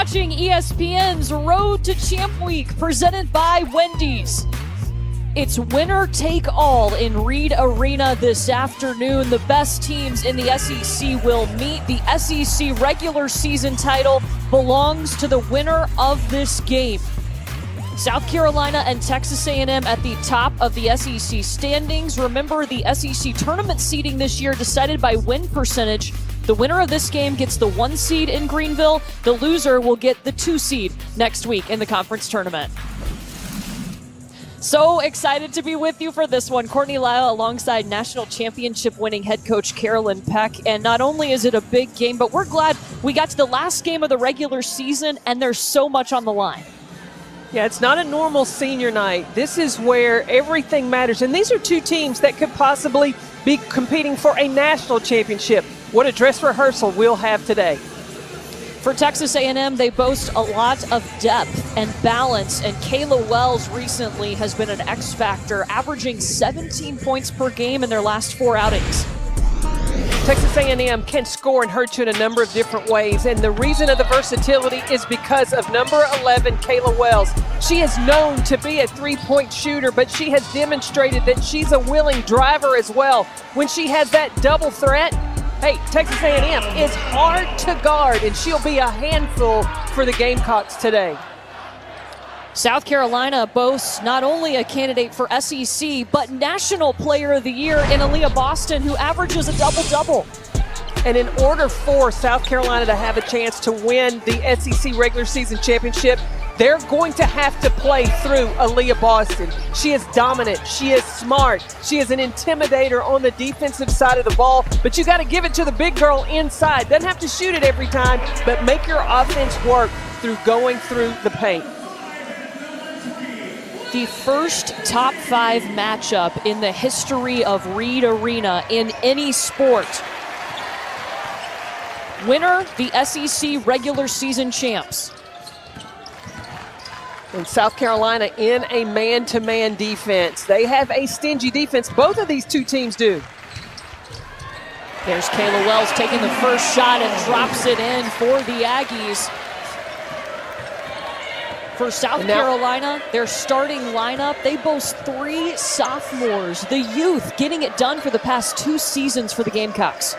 watching ESPN's Road to Champ Week presented by Wendy's. It's winner take all in Reed Arena this afternoon. The best teams in the SEC will meet. The SEC regular season title belongs to the winner of this game. South Carolina and Texas A&M at the top of the SEC standings. Remember, the SEC tournament seeding this year decided by win percentage. The winner of this game gets the 1 seed in Greenville. The loser will get the 2 seed next week in the conference tournament. So excited to be with you for this one. Courtney Lyle alongside national championship winning head coach Carolyn Peck. And not only is it a big game, but we're glad we got to the last game of the regular season and there's so much on the line. Yeah, it's not a normal senior night. This is where everything matters. And these are two teams that could possibly be competing for a national championship. What a dress rehearsal we'll have today. For Texas A&M, they boast a lot of depth and balance, and Kayla Wells recently has been an X factor, averaging 17 points per game in their last 4 outings. Texas A&M can score and hurt you in a number of different ways, and the reason of the versatility is because of number 11, Kayla Wells. She is known to be a three-point shooter, but she has demonstrated that she's a willing driver as well. When she has that double threat, hey, Texas A&M is hard to guard, and she'll be a handful for the Gamecocks today. South Carolina boasts not only a candidate for SEC, but National Player of the Year in Aaliyah Boston, who averages a double-double. And in order for South Carolina to have a chance to win the SEC regular season championship, they're going to have to play through Aaliyah Boston. She is dominant. She is smart. She is an intimidator on the defensive side of the ball, but you got to give it to the big girl inside. Doesn't have to shoot it every time, but make your offense work through going through the paint. The first top 5 matchup in the history of Reed Arena in any sport. Winner, the SEC regular season champs. And South Carolina in a man-to-man defense. They have a stingy defense. Both of these two teams do. There's Kayla Wells taking the first shot and drops it in for the Aggies. For South Carolina, their starting lineup, they boast 3 sophomores. The youth getting it done for the past 2 seasons for the Gamecocks.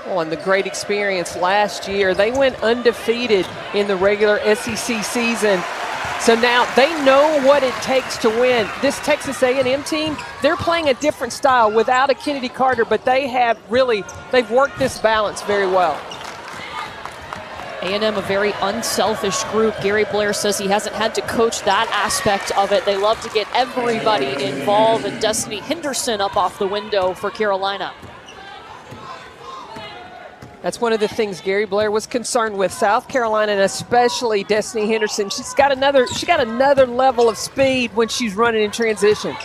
Oh, and the great experience last year. They went undefeated in the regular SEC season. So now they know what it takes to win. This Texas A&M team, they're playing a different style without a Kennedy Carter, but they've worked this balance very well. A&M, a very unselfish group. Gary Blair says he hasn't had to coach that aspect of it. They love to get everybody involved, and Destiny Henderson up off the window for Carolina. That's one of the things Gary Blair was concerned with. South Carolina, and especially Destiny Henderson, she got another level of speed when she's running in transition.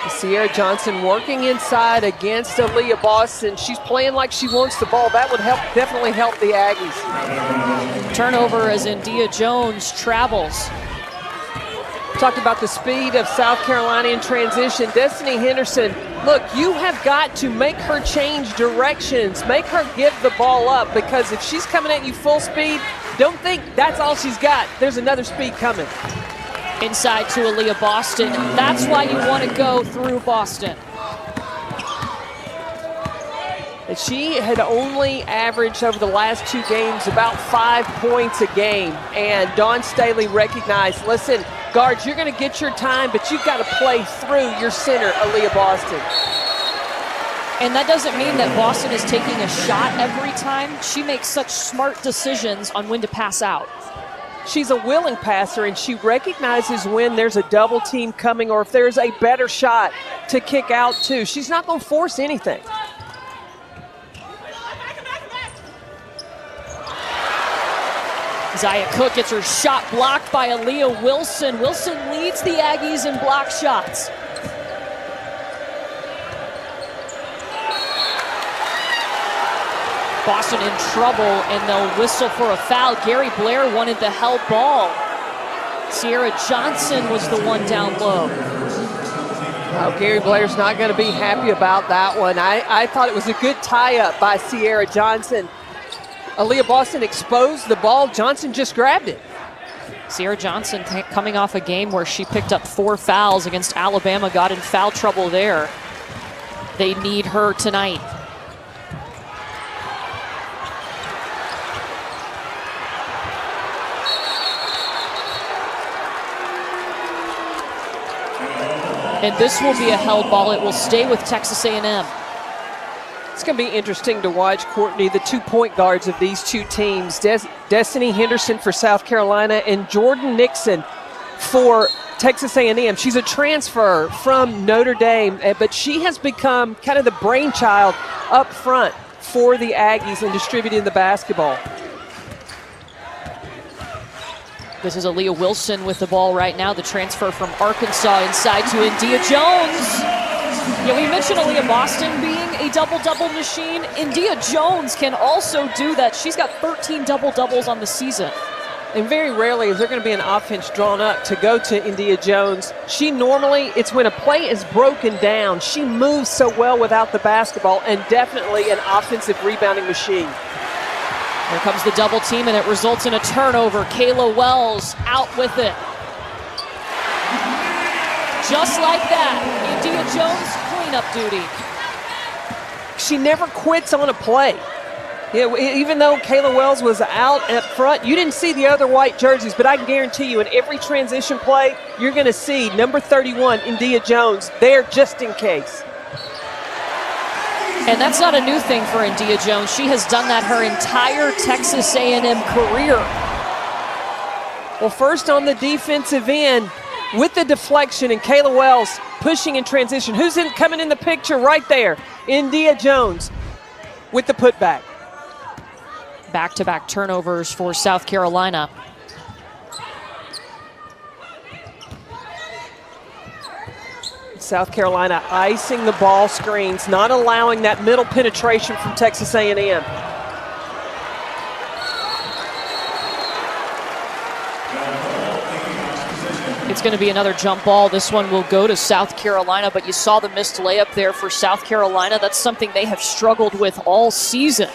Sierra Johnson working inside against Aaliyah Boston. She's playing like she wants the ball. That would definitely help the Aggies. Turnover as India Jones travels. Talked about the speed of South Carolina in transition. Destiny Henderson, look, you have got to make her change directions. Make her give the ball up, because if she's coming at you full speed, don't think that's all she's got. There's another speed coming. Inside to Aaliyah Boston. That's why you want to go through Boston. And she had only averaged over the last 2 games about 5 points a game. And Dawn Staley recognized, listen, guards, you're going to get your time, but you've got to play through your center, Aaliyah Boston. And that doesn't mean that Boston is taking a shot every time. She makes such smart decisions on when to pass out. She's a willing passer, and she recognizes when there's a double team coming or if there's a better shot to kick out to. She's not going to force anything. Zaya Cook gets her shot blocked by Aaliyah Wilson. Wilson leads the Aggies in block shots. Boston in trouble, and they'll whistle for a foul. Gary Blair wanted the held ball. Sierra Johnson was the one down low. Oh, Gary Blair's not going to be happy about that one. I thought it was a good tie-up by Sierra Johnson. Aaliyah Boston exposed the ball. Johnson just grabbed it. Sierra Johnson coming off a game where she picked up 4 fouls against Alabama, got in foul trouble there. They need her tonight. And this will be a held ball. It will stay with Texas A&M. It's going to be interesting to watch, Courtney, the 2 point guards of these two teams. Destiny Henderson for South Carolina and Jordan Nixon for Texas A&M. She's a transfer from Notre Dame, but she has become kind of the brainchild up front for the Aggies in distributing the basketball. This is Aaliyah Wilson with the ball right now, the transfer from Arkansas inside to India Jones. Yeah, we mentioned Aaliyah Boston being a double-double machine. India Jones can also do that. She's got 13 double-doubles on the season. And very rarely is there going to be an offense drawn up to go to India Jones. She normally, it's when a play is broken down. She moves so well without the basketball, and definitely an offensive rebounding machine. Here comes the double team, and it results in a turnover. Kayla Wells out with it. Just like that, India Jones cleanup duty. She never quits on a play. Yeah, even though Kayla Wells was out up front, you didn't see the other white jerseys, but I can guarantee you in every transition play, you're going to see number 31, India Jones, there just in case. And that's not a new thing for India Jones. She has done that her entire Texas A&M career. Well, first on the defensive end with the deflection and Kayla Wells pushing in transition. Who's coming in the picture right there? India Jones with the putback. Back-to-back turnovers for South Carolina. South Carolina icing the ball screens, not allowing that middle penetration from Texas A&M. It's going to be another jump ball. This one will go to South Carolina, but you saw the missed layup there for South Carolina. That's something they have struggled with all season.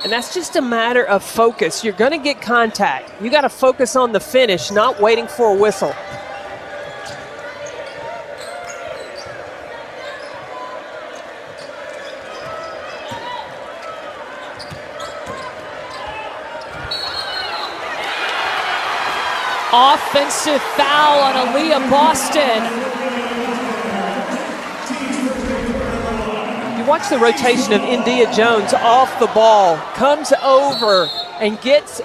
And that's just a matter of focus. You're going to get contact. You got to focus on the finish, not waiting for a whistle. Offensive foul on Aaliyah Boston. You watch the rotation of India Jones off the ball, comes over and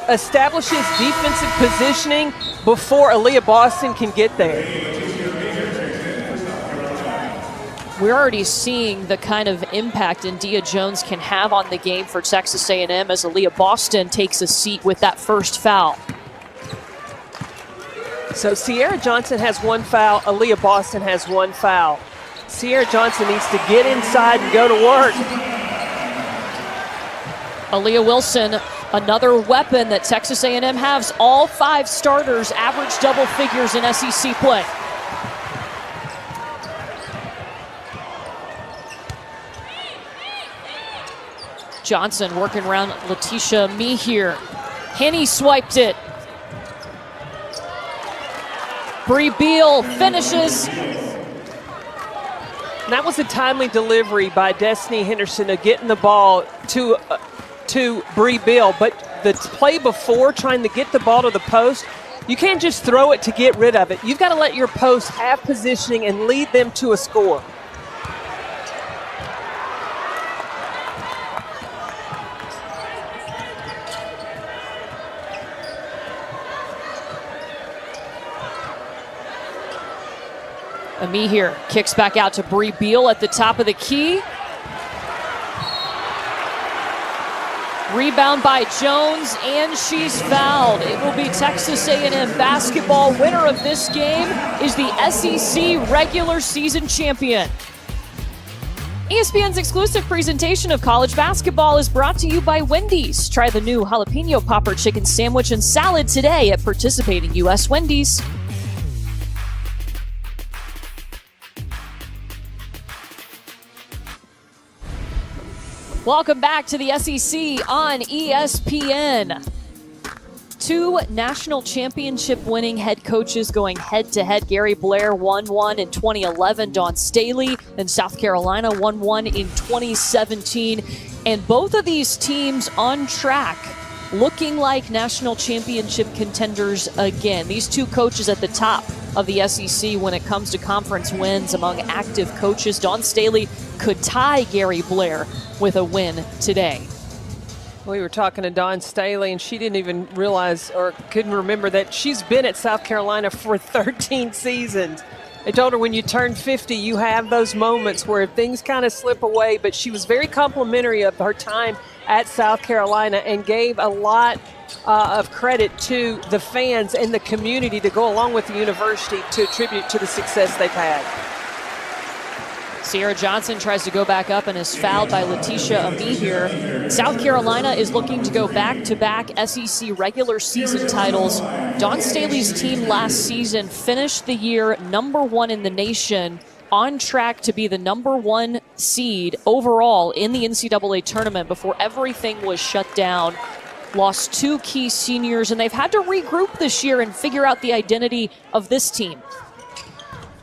establishes defensive positioning before Aaliyah Boston can get there. We're already seeing the kind of impact India Jones can have on the game for Texas A&M as Aaliyah Boston takes a seat with that first foul. So Sierra Johnson has 1 foul, Aaliyah Boston has 1 foul. Sierra Johnson needs to get inside and go to work. Aaliyah Wilson, another weapon that Texas A&M has. All 5 starters average double figures in SEC play. Johnson working around Letitia Mihir. Henny swiped it. Bree Beal finishes. And that was a timely delivery by Destiny Henderson of getting the ball to Bree Beal. But the play before, trying to get the ball to the post, you can't just throw it to get rid of it. You've got to let your post have positioning and lead them to a score. Amihir kicks back out to Bree Beal at the top of the key. Rebound by Jones, and she's fouled. It will be Texas A&M basketball. Winner of this game is the SEC regular season champion. ESPN's exclusive presentation of college basketball is brought to you by Wendy's. Try the new jalapeno popper chicken sandwich and salad today at participating U.S. Wendy's. Welcome back to the SEC on ESPN. Two national championship winning head coaches going head to head. Gary Blair won one in 2011. Dawn Staley in South Carolina won one in 2017. And both of these teams on track, looking like national championship contenders again. These two coaches at the top of the SEC when it comes to conference wins among active coaches. Dawn Staley could tie Gary Blair with a win today. We were talking to Dawn Staley, and she didn't even realize or couldn't remember that she's been at South Carolina for 13 seasons. I told her when you turn 50, you have those moments where things kind of slip away, but she was very complimentary of her time at South Carolina and gave a lot of credit to the fans and the community to go along with the university to attribute to the success they've had. Sierra Johnson tries to go back up and is fouled by Letitia Ami here. South Carolina is looking to go back-to-back SEC regular season titles. Dawn Staley's team last season finished the year #1 in the nation, on track to be the #1 seed overall in the NCAA tournament before everything was shut down. Lost two key seniors, and they've had to regroup this year and figure out the identity of this team.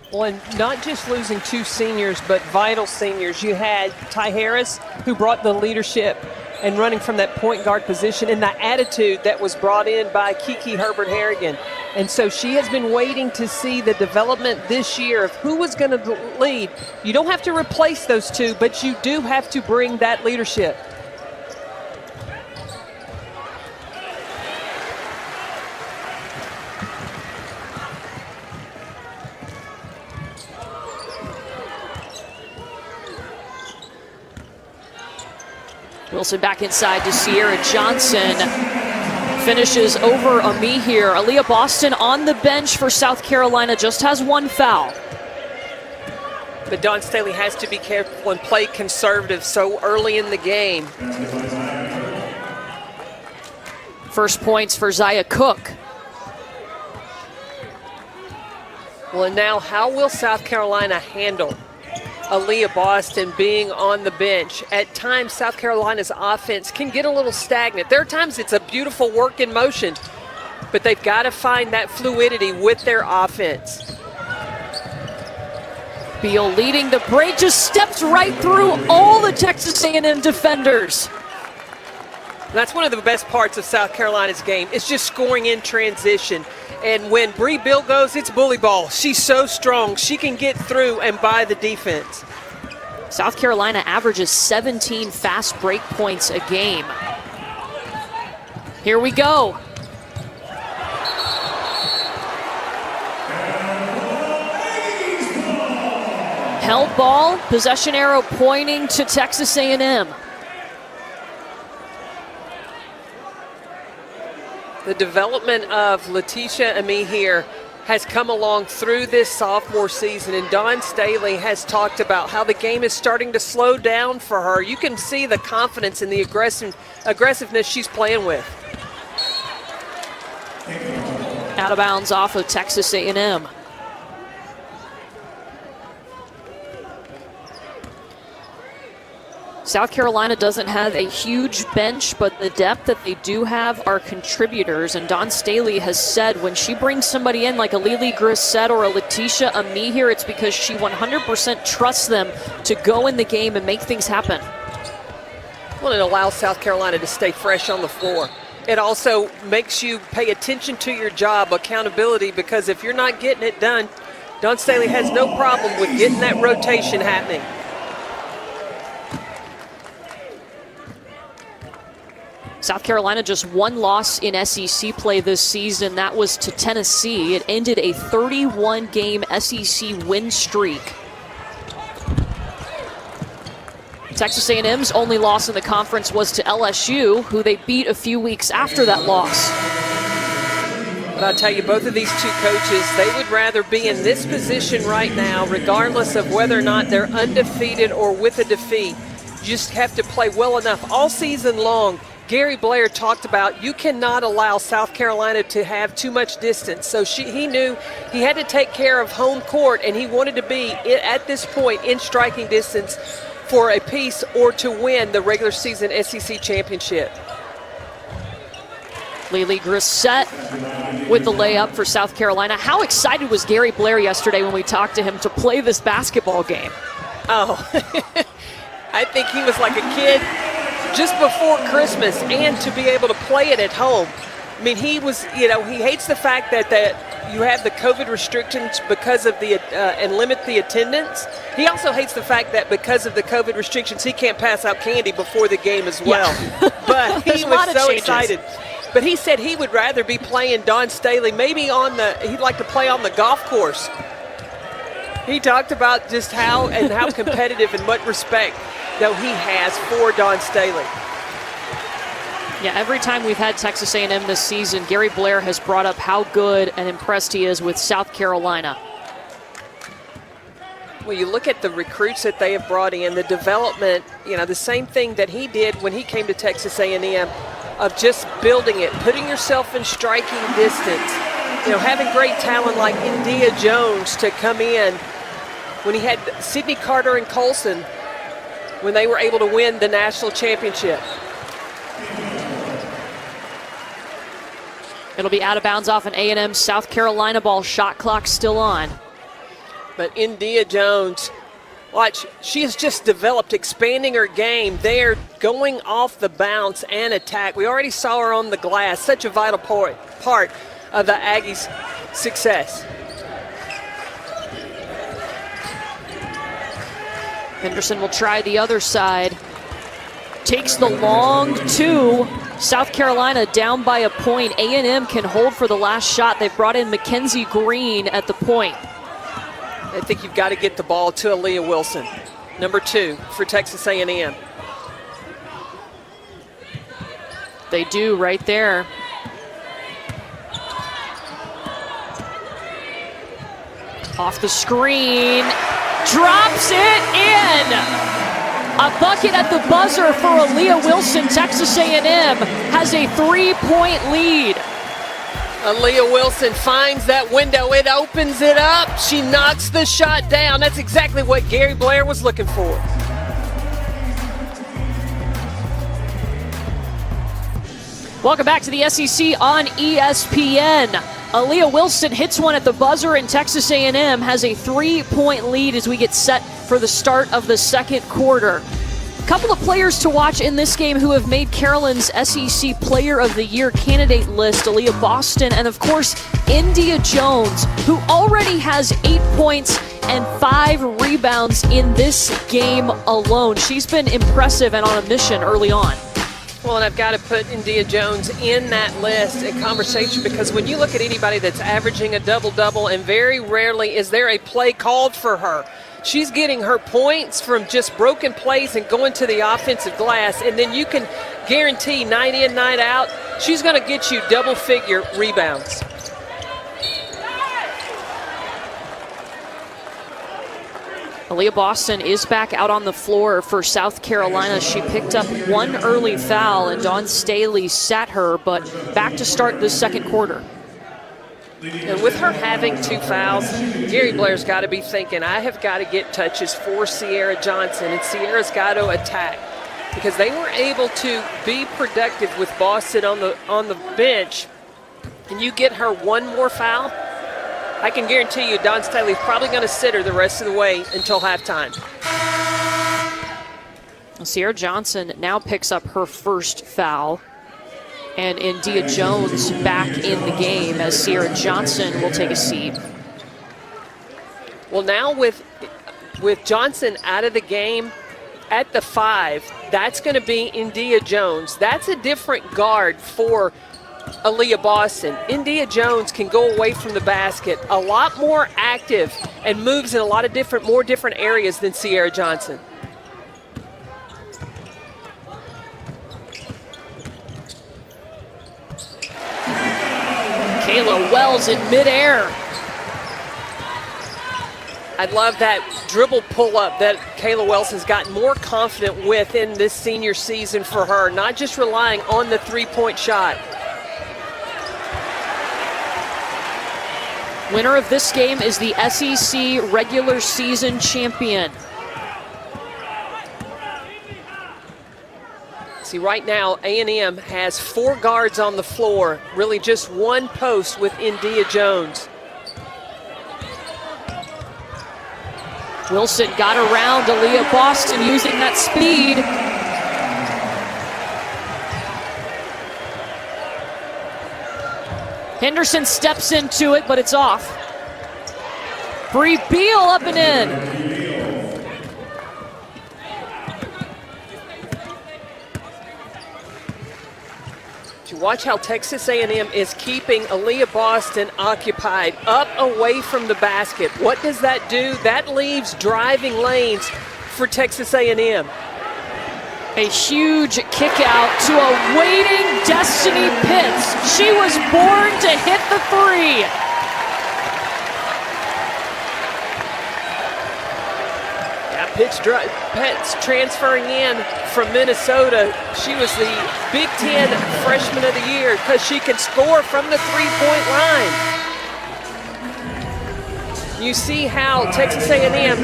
Well, and not just losing two seniors, but vital seniors. You had Ty Harris, who brought the leadership and running from that point guard position, and the attitude that was brought in by Kiki Herbert-Harrigan. And so she has been waiting to see the development this year of who was going to lead. You don't have to replace those two, but you do have to bring that leadership. Wilson back inside to Sierra Johnson. Finishes over Ami here. Aaliyah Boston on the bench for South Carolina, just has one foul. But Dawn Staley has to be careful and play conservative so early in the game. First points for Zaya Cook. Well, and now how will South Carolina handle Aaliyah Boston being on the bench? At times, South Carolina's offense can get a little stagnant. There are times it's a beautiful work in motion, but they've got to find that fluidity with their offense. Beal leading the break, just steps right through all the Texas A&M defenders. That's one of the best parts of South Carolina's game. It's just scoring in transition. And when Bree Beal goes, it's bully ball. She's so strong. She can get through and buy the defense. South Carolina averages 17 fast break points a game. Here we go. Held ball, possession arrow pointing to Texas A&M. The development of Letitia Ami here has come along through this sophomore season, and Dawn Staley has talked about how the game is starting to slow down for her. You can see the confidence and the aggressiveness she's playing with. Out of bounds off of Texas A&M. South Carolina doesn't have a huge bench, but the depth that they do have are contributors. And Dawn Staley has said when she brings somebody in like a Lily Grissett or a Letitia Ami here, it's because she 100% trusts them to go in the game and make things happen. Well, it allows South Carolina to stay fresh on the floor. It also makes you pay attention to your job, accountability, because if you're not getting it done, Dawn Staley has no problem with getting that rotation happening. South Carolina just one loss in SEC play this season. That was to Tennessee. It ended a 31-game SEC win streak. Texas A&M's only loss in the conference was to LSU, who they beat a few weeks after that loss. But I'll tell you, both of these two coaches, they would rather be in this position right now, regardless of whether or not they're undefeated or with a defeat. You just have to play well enough all season long. Gary Blair talked about you cannot allow South Carolina to have too much distance. So he knew he had to take care of home court, and he wanted to be at this point in striking distance for a piece or to win the regular season SEC championship. Lily Grissett with the layup for South Carolina. How excited was Gary Blair yesterday when we talked to him to play this basketball game? Oh, I think he was like a kid just before Christmas, and to be able to play it at home. I mean, he was, he hates the fact that you have the COVID restrictions because of the and limit the attendance. He also hates the fact that because of the COVID restrictions, he can't pass out candy before the game as well. Yeah. But he was so excited. But he said he would rather be playing Dawn Staley, maybe he'd like to play on the golf course. He talked about just how competitive and what respect that he has for Dawn Staley. Yeah, every time we've had Texas A&M this season, Gary Blair has brought up how good and impressed he is with South Carolina. Well, you look at the recruits that they have brought in, the development, the same thing that he did when he came to Texas A&M, of just building it, putting yourself in striking distance, having great talent like India Jones to come in when he had Sydney Carter and Colson when they were able to win the national championship. It'll be out of bounds off an A&M South Carolina ball. Shot clock still on. But India Jones, watch, she has just developed, expanding her game there, going off the bounce and attack. We already saw her on the glass, such a vital part of the Aggies' success. Henderson will try the other side. Takes the long two. South Carolina down by a point. A&M can hold for the last shot. They've brought in Mackenzie Green at the point. I think you've got to get the ball to Aaliyah Wilson, number 2 for Texas A&M. They do right there. Off the screen, drops it in. A bucket at the buzzer for Aaliyah Wilson. Texas A&M has a 3-point lead. Aaliyah Wilson finds that window. It opens it up. She knocks the shot down. That's exactly what Gary Blair was looking for. Welcome back to the SEC on ESPN. Aaliyah Wilson hits one at the buzzer, and Texas A&M has a 3-point lead as we get set for the start of the second quarter. A couple of players to watch in this game who have made Carolyn's SEC Player of the Year candidate list: Aaliyah Boston and, of course, India Jones, who already has 8 points and 5 rebounds in this game alone. She's been impressive and on a mission early on. Well, and I've got to put India Jones in that list in conversation, because when you look at anybody that's averaging a double-double, and very rarely is there a play called for her, she's getting her points from just broken plays and going to the offensive glass, and then you can guarantee night in, night out, she's going to get you double-figure rebounds. Aaliyah Boston is back out on the floor for South Carolina. She picked up one early foul, and Dawn Staley sat her, but back to start the second quarter. And with her having 2 fouls, Gary Blair's got to be thinking, I have got to get touches for Sierra Johnson, and Sierra's got to attack, because they were able to be productive with Boston on the bench, and you get her one more foul, I can guarantee you Dawn Staley's probably going to sit her the rest of the way until halftime. Sierra Johnson now picks up her first foul, and India Jones back in the game as Sierra Johnson will take a seat. Well, now with Johnson out of the game at the 5, that's going to be India Jones. That's a different guard for Aaliyah Boston. India Jones can go away from the basket a lot more active and moves in a lot of more different areas than Sierra Johnson. Kayla Wells in midair. I love that dribble pull-up that Kayla Wells has gotten more confident with in this senior season for her, not just relying on the three-point shot. Winner of this game is the SEC regular season champion. See, right now, A&M has 4 guards on the floor, really just 1 post with India Jones. Wilson got around Aaliyah Boston using that speed. Henderson steps into it, but it's off. Bree Beal up and in. Watch how Texas A&M is keeping Aaliyah Boston occupied, up away from the basket. What does that do? That leaves driving lanes for Texas A&M. A huge kick out to a waiting Destiny Pitts. She was born to hit the 3. Pitts transferring in from Minnesota. She was the Big Ten Freshman of the Year because she can score from the 3-point line. You see how Texas A&M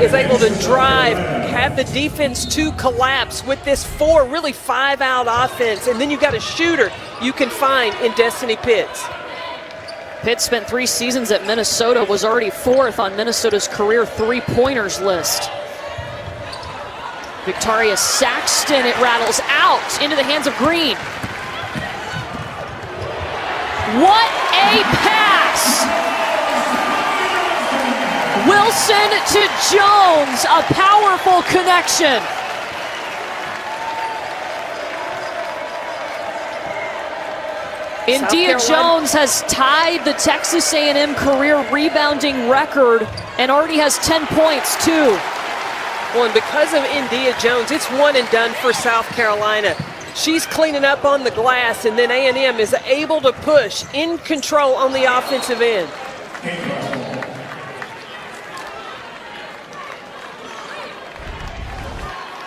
is able to drive, have the defense to collapse with this 4, really 5-out offense, and then you got a shooter you can find in Destiny Pitts. Pitts spent 3 seasons at Minnesota, was already 4th on Minnesota's career 3-pointers list. Victoria Saxton, it rattles out into the hands of Green. What a pass! Wilson to Jones, a powerful connection. India Jones has tied the Texas A&M career rebounding record and already has 10 points too. Well, and because of India Jones, it's one and done for South Carolina. She's cleaning up on the glass, and then A&M is able to push in control on the offensive end.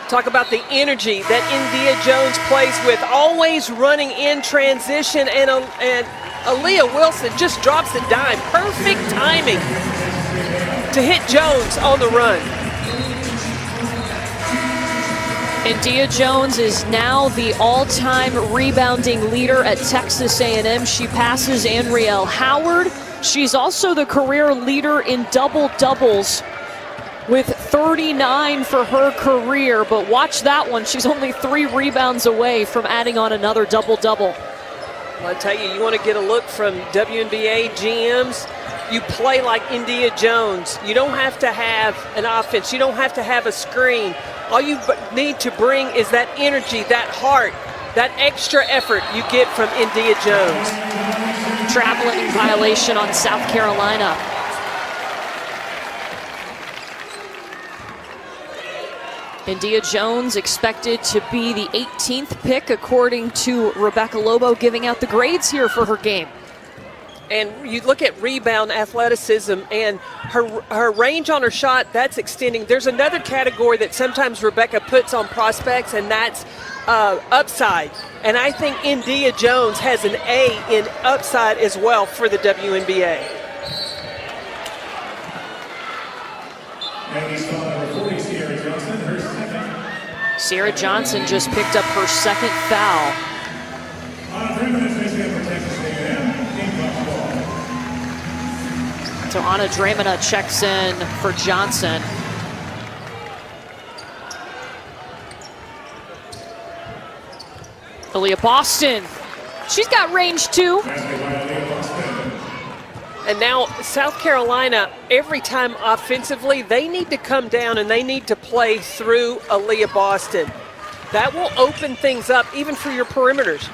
Talk about the energy that India Jones plays with, always running in transition, and Aaliyah Wilson just drops a dime. Perfect timing to hit Jones on the run. India Jones is now the all-time rebounding leader at Texas A&M. She passes Andrielle Howard. She's also the career leader in double-doubles with 39 for her career. But watch that one. She's only 3 rebounds away from adding on another double-double. Well, I tell you, you want to get a look from WNBA GMs, you play like India Jones. You don't have to have an offense. You don't have to have a screen. All you need to bring is that energy, that heart, that extra effort you get from India Jones. Traveling violation on South Carolina. India Jones expected to be the 18th pick according to Rebecca Lobo giving out the grades here for her game. And you look at rebound athleticism and her range on her shot, that's extending. There's another category that sometimes Rebecca puts on prospects, and that's upside. And I think India Jones has an A in upside as well for the WNBA. Sierra Johnson just picked up her 2nd foul. So Anna Dramina checks in for Johnson. Aaliyah Boston, she's got range too. And now South Carolina, every time offensively, they need to come down and they need to play through Aaliyah Boston. That will open things up even for your perimeters.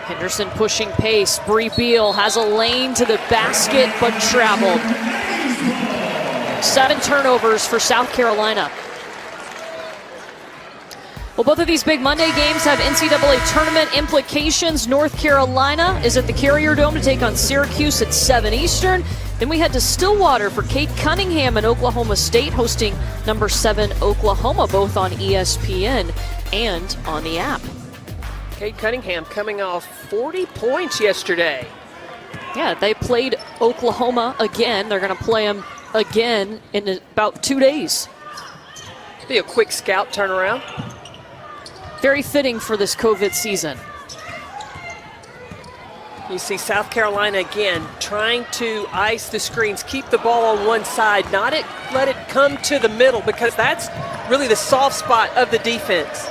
Henderson pushing pace. Bree Beal has a lane to the basket, but traveled. 7 turnovers for South Carolina. Well, both of these big Monday games have NCAA tournament implications. North Carolina is at the Carrier Dome to take on Syracuse at 7 Eastern. Then we head to Stillwater for Kate Cunningham and Oklahoma State hosting number 7 Oklahoma, both on ESPN and on the app. Kate Cunningham coming off 40 points yesterday. Yeah, they played Oklahoma again. They're going to play them again in about 2 days. Be a quick scout turnaround. Very fitting for this COVID season. You see South Carolina again trying to ice the screens, keep the ball on one side, not let it come to the middle, because that's really the soft spot of the defense.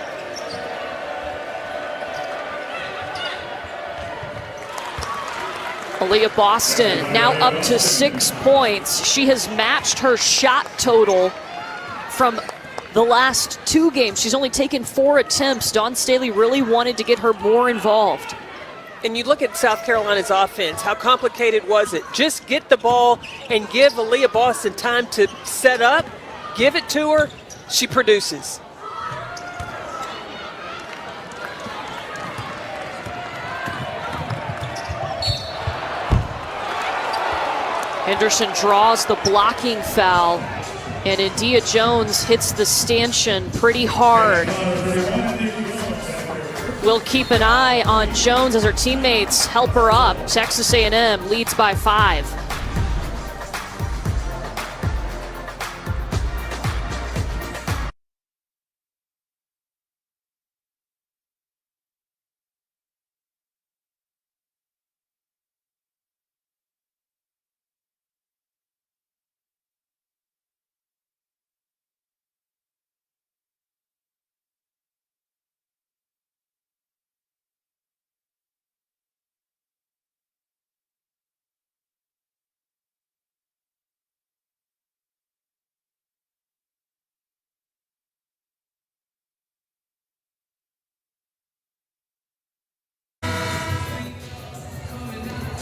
Aaliyah Boston now up to 6 points. She has matched her shot total from the last 2 games. She's only taken 4 attempts. Dawn Staley really wanted to get her more involved. And you look at South Carolina's offense, how complicated was it? Just get the ball and give Aaliyah Boston time to set up, give it to her, she produces. Henderson draws the blocking foul, and India Jones hits the stanchion pretty hard. We'll keep an eye on Jones as her teammates help her up. Texas A&M leads by 5.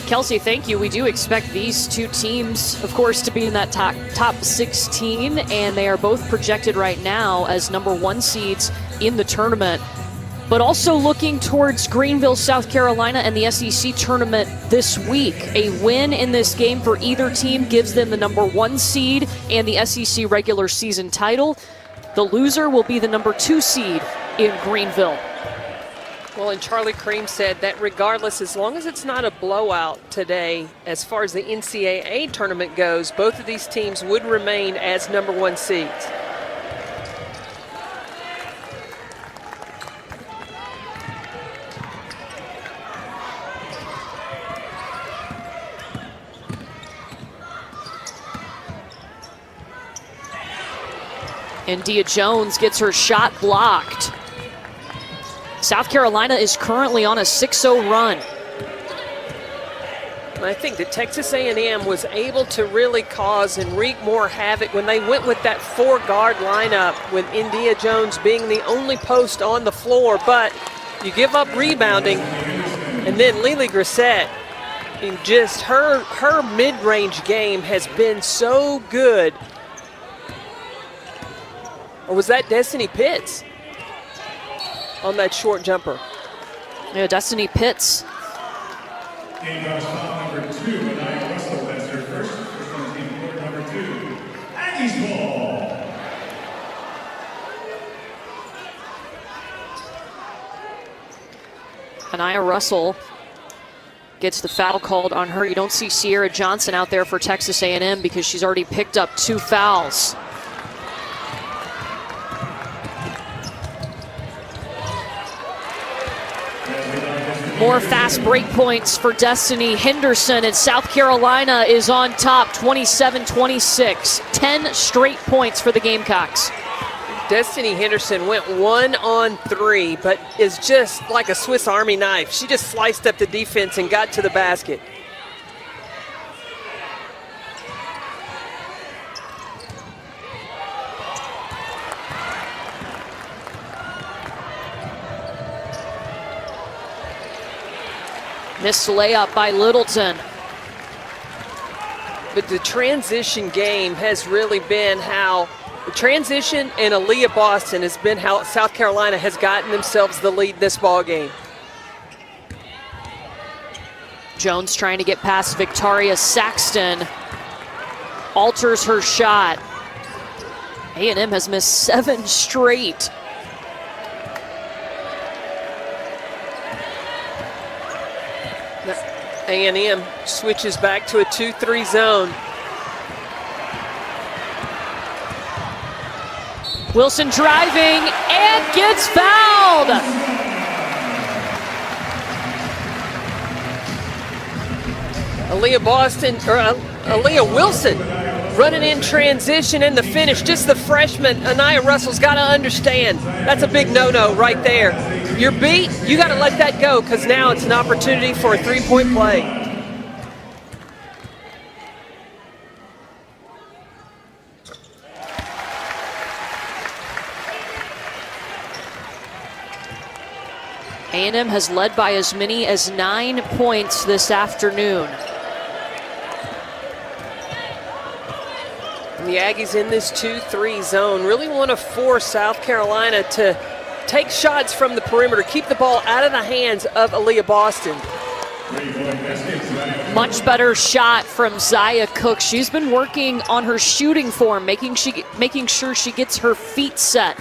Kelsey, thank you. We do expect these 2 teams, of course, to be in that top 16, and they are both projected right now as number 1 seeds in the tournament. But also looking towards Greenville, South Carolina, and the SEC tournament this week. A win in this game for either team gives them the number 1 seed and the SEC regular season title. The loser will be the number 2 seed in Greenville. Well, and Charlie Cream said that regardless, as long as it's not a blowout today, as far as the NCAA tournament goes, both of these teams would remain as number 1 seeds. India Jones gets her shot blocked. South Carolina is currently on a 6-0 run. I think that Texas A&M was able to really cause and wreak more havoc when they went with that 4-guard lineup, with India Jones being the only post on the floor. But you give up rebounding, and then Lily Grissett, in just her mid-range game has been so good. Or was that Destiny Pitts on that short jumper? Yeah, Destiny Pitts. Game stop number 2, and I Russell, that's her first on team quarter number 2. Aggies ball. Anaya Russell gets the foul called on her. You don't see Sierra Johnson out there for Texas A&M because she's already picked up 2 fouls. More fast break points for Destiny Henderson, and South Carolina is on top, 27-26. 10 straight points for the Gamecocks. Destiny Henderson went 1 on 3, but is just like a Swiss Army knife. She just sliced up the defense and got to the basket. Missed layup by Littleton. But the transition game has really been how the transition and Aaliyah Boston has been how South Carolina has gotten themselves the lead this ball game. Jones trying to get past Victoria Saxton. Alters her shot. A&M has missed 7 straight. A&M switches back to a 2-3 zone. Wilson driving and gets fouled. Aaliyah Wilson running in transition and the finish. Just the freshman, Anaya Russell's got to understand that's a big no-no right there. You're beat, you got to let that go because now it's an opportunity for a three-point play. A&M has led by as many as 9 points this afternoon. And the Aggies in this 2-3 zone really want to force South Carolina to take shots from the perimeter, keep the ball out of the hands of Aaliyah Boston. Much better shot from Zia Cook. She's been working on her shooting form, making sure she gets her feet set.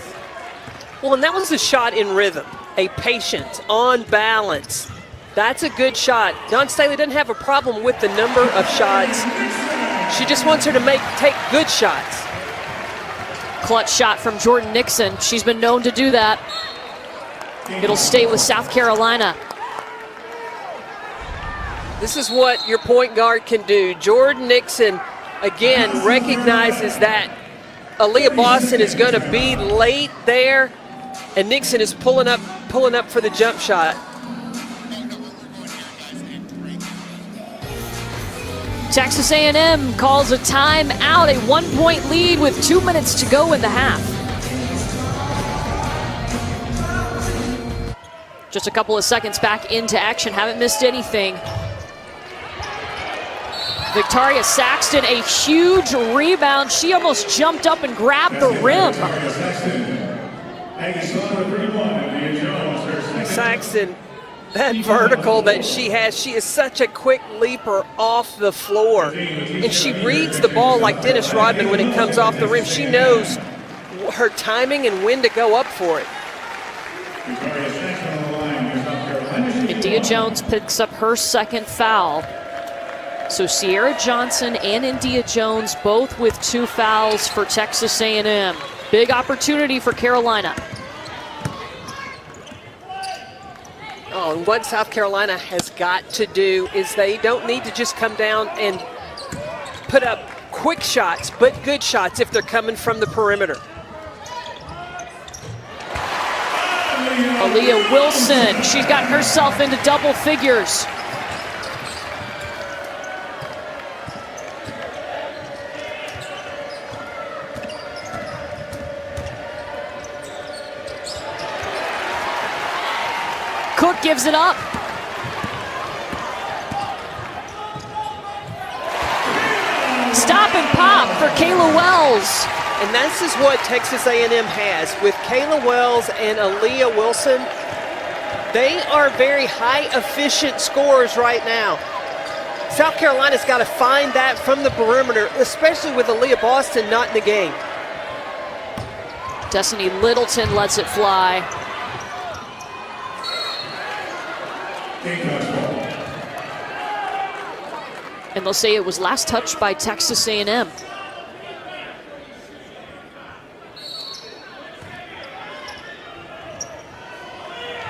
Well, and that was a shot in rhythm, a patient, on balance. That's a good shot. Dawn Staley doesn't have a problem with the number of shots. She just wants her to take good shots. Clutch shot from Jordan Nixon. She's been known to do that. It'll stay with South Carolina. This is what your point guard can do. Jordan Nixon, again, recognizes that Aaliyah Boston is going to be late there, and Nixon is pulling up for the jump shot. Texas A&M calls a timeout, a 1-point lead with 2 minutes to go in the half. Just a couple of seconds back into action, haven't missed anything. Victoria Saxton, a huge rebound. She almost jumped up and grabbed the rim. Saxton, that vertical that she has, she is such a quick leaper off the floor. And she reads the ball like Dennis Rodman when it comes off the rim. She knows her timing and when to go up for it. India Jones picks up her second foul. So Sierra Johnson and India Jones both with 2 fouls for Texas A&M. Big opportunity for Carolina. Oh, and what South Carolina has got to do is they don't need to just come down and put up quick shots, but good shots if they're coming from the perimeter. Aaliyah Wilson, she's got herself into double figures. Cook gives it up. Stop and pop for Kayla Wells. And this is what Texas A&M has. With Kayla Wells and Aaliyah Wilson, they are very high efficient scorers right now. South Carolina's got to find that from the perimeter, especially with Aaliyah Boston not in the game. Destiny Littleton lets it fly. And they'll say it was last touched by Texas A&M.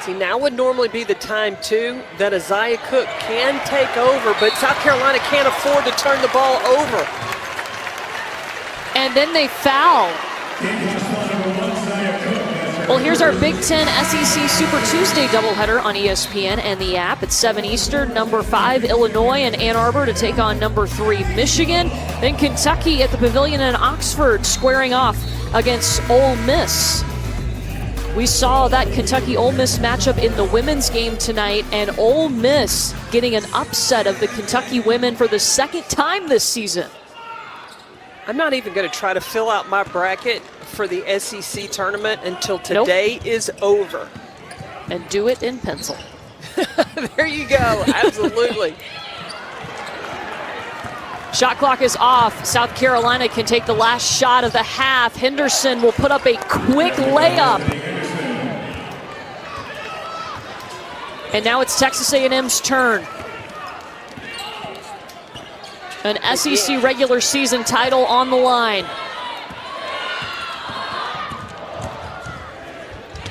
See, now would normally be the time, too, that Zia Cook can take over, but South Carolina can't afford to turn the ball over. And then they foul. Well, here's our Big Ten SEC Super Tuesday doubleheader on ESPN and the app. It's 7 Eastern, number 5 Illinois and Ann Arbor to take on number 3 Michigan. Then Kentucky at the Pavilion in Oxford squaring off against Ole Miss. We saw that Kentucky-Ole Miss matchup in the women's game tonight, and Ole Miss getting an upset of the Kentucky women for the second time this season. I'm not even going to try to fill out my bracket for the SEC tournament until today is over. And do it in pencil. There you go, absolutely. Shot clock is off. South Carolina can take the last shot of the half. Henderson will put up a quick layup. And now it's Texas A&M's turn. An SEC regular season title on the line.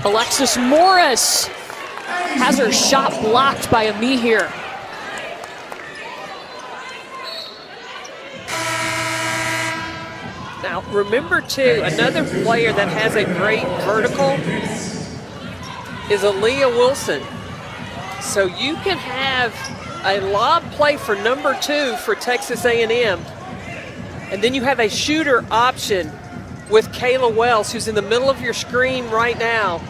Alexis Morris has her shot blocked by Amihir. Now, remember, too, another player that has a great vertical is Aaliyah Wilson. So you can have a lob play for number 2 for Texas A&M, and then you have a shooter option with Kayla Wells, who's in the middle of your screen right now.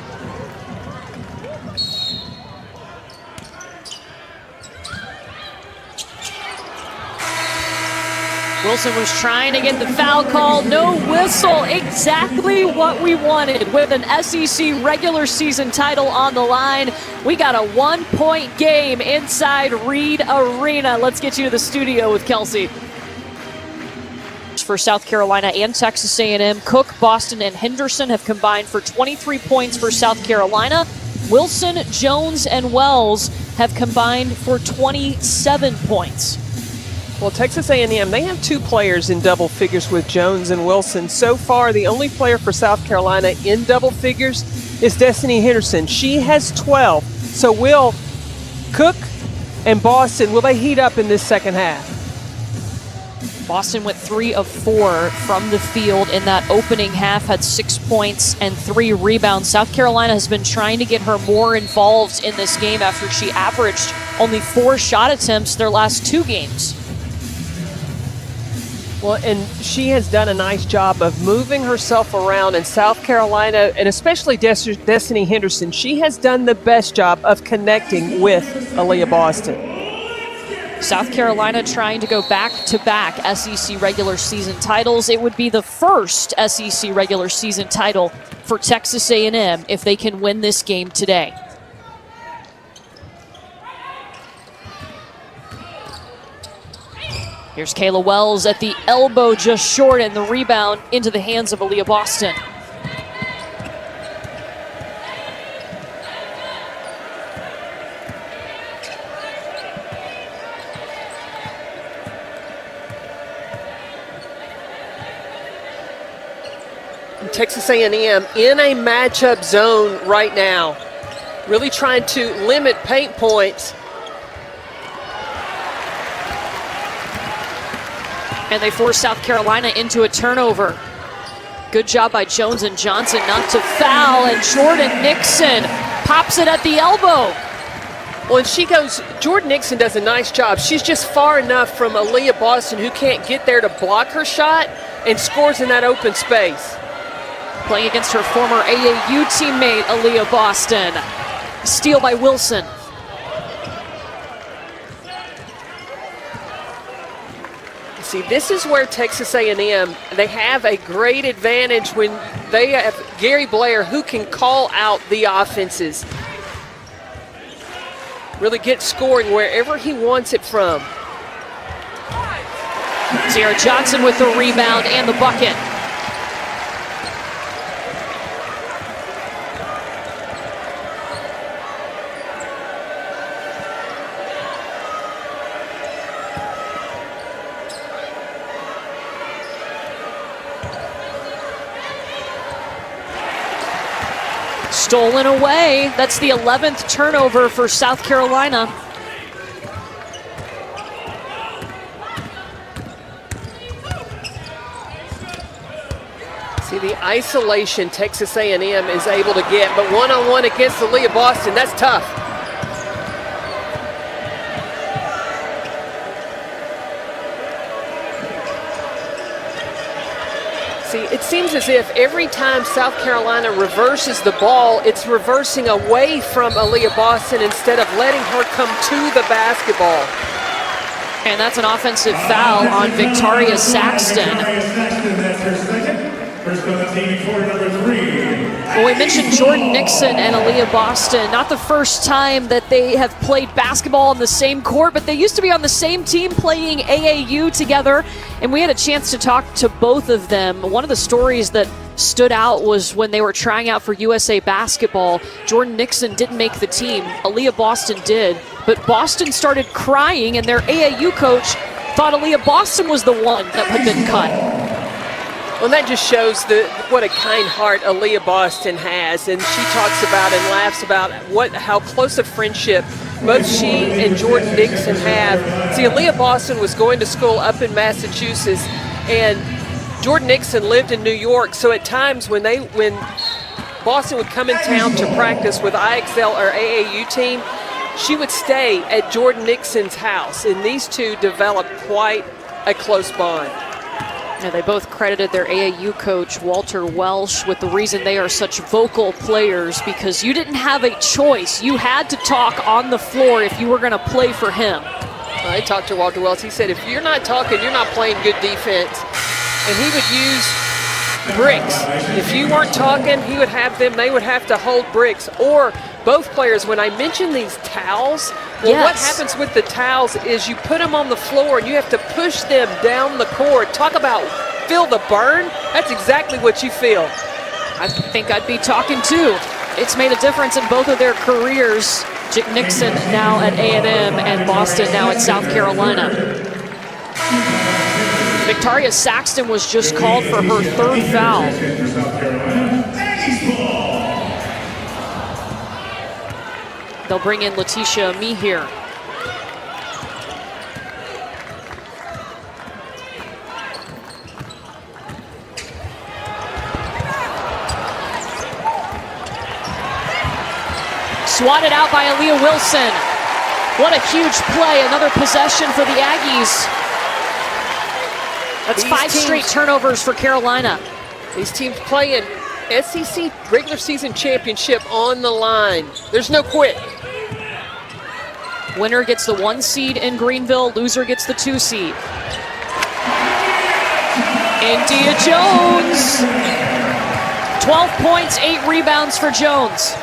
Wilson was trying to get the foul call, no whistle, exactly what we wanted. With an SEC regular season title on the line, we got a 1-point game inside Reed Arena. Let's get you to the studio with Kelsey. For South Carolina and Texas A&M, Cook, Boston, and Henderson have combined for 23 points for South Carolina. Wilson, Jones, and Wells have combined for 27 points. Well, Texas A&M, they have 2 players in double figures with Jones and Wilson. So far, the only player for South Carolina in double figures is Destiny Henderson. She has 12. So will Cook and Boston, will they heat up in this second half? Boston went 3 of 4 from the field in that opening half, had 6 points and 3 rebounds. South Carolina has been trying to get her more involved in this game after she averaged only 4 shot attempts their last 2 games. Well, and she has done a nice job of moving herself around in South Carolina, and especially Destiny Henderson. She has done the best job of connecting with Aaliyah Boston. South Carolina trying to go back-to-back SEC regular season titles. It would be the first SEC regular season title for Texas A&M if they can win this game today. Here's Kayla Wells at the elbow, just short, and the rebound into the hands of Aaliyah Boston. Texas A&M in a matchup zone right now, really trying to limit paint points. And they force South Carolina into a turnover. Good job by Jones and Johnson not to foul, and Jordan Nixon pops it at the elbow. Well, and she goes, Jordan Nixon does a nice job. She's just far enough from Aaliyah Boston, who can't get there to block her shot, and scores in that open space. Playing against her former AAU teammate, Aaliyah Boston. Steal by Wilson. See, this is where Texas A&M, they have a great advantage when they have Gary Blair, who can call out the offenses. Really get scoring wherever he wants it from. Sierra Johnson with the rebound and the bucket. Stolen away. That's the 11th turnover for South Carolina. See, the isolation Texas A&M is able to get, but one-on-one against Aaliyah Boston, that's tough. See, it seems as if every time South Carolina reverses the ball, it's reversing away from Aaliyah Boston instead of letting her come to the basketball. And that's an offensive foul on Victoria Saxton. First on the team for number 3. Well, we mentioned Jordan Nixon and Aaliyah Boston. Not the first time that they have played basketball on the same court, but they used to be on the same team playing AAU together, and we had a chance to talk to both of them. One of the stories that stood out was when they were trying out for USA Basketball. Jordan Nixon didn't make the team. Aaliyah Boston did, but Boston started crying, and their AAU coach thought Aaliyah Boston was the one that had been cut. Well, that just shows what a kind heart Aaliyah Boston has, and she talks about and laughs about how close a friendship both she and Jordan Nixon have. See, Aaliyah Boston was going to school up in Massachusetts, and Jordan Nixon lived in New York. So at times when Boston would come in town to practice with IXL or AAU team, she would stay at Jordan Nixon's house, and these two developed quite a close bond. Yeah, they both credited their AAU coach, Walter Welsh, with the reason they are such vocal players, because you didn't have a choice. You had to talk on the floor if you were going to play for him. I talked to Walter Welsh. He said, if you're not talking, you're not playing good defense. And he would use bricks. If you weren't talking, he would have them, they would have to hold bricks. Or both players, when I mention these towels, well, what happens with the towels is you put them on the floor and you have to push them down the court. Talk about feel the burn. That's exactly what you feel. I think I'd be talking too. It's made a difference in both of their careers. Nixon now at A&M and Boston now at South Carolina. Victoria Saxton was just called for her third foul. They'll bring in Letitia Mee here. Swatted out by Aaliyah Wilson. What a huge play, another possession for the Aggies. That's five straight turnovers for Carolina. These teams playing SEC regular season championship on the line. There's no quit. Winner gets the 1 seed in Greenville, loser gets the 2 seed. India Jones. 12 points, 8 rebounds for Jones.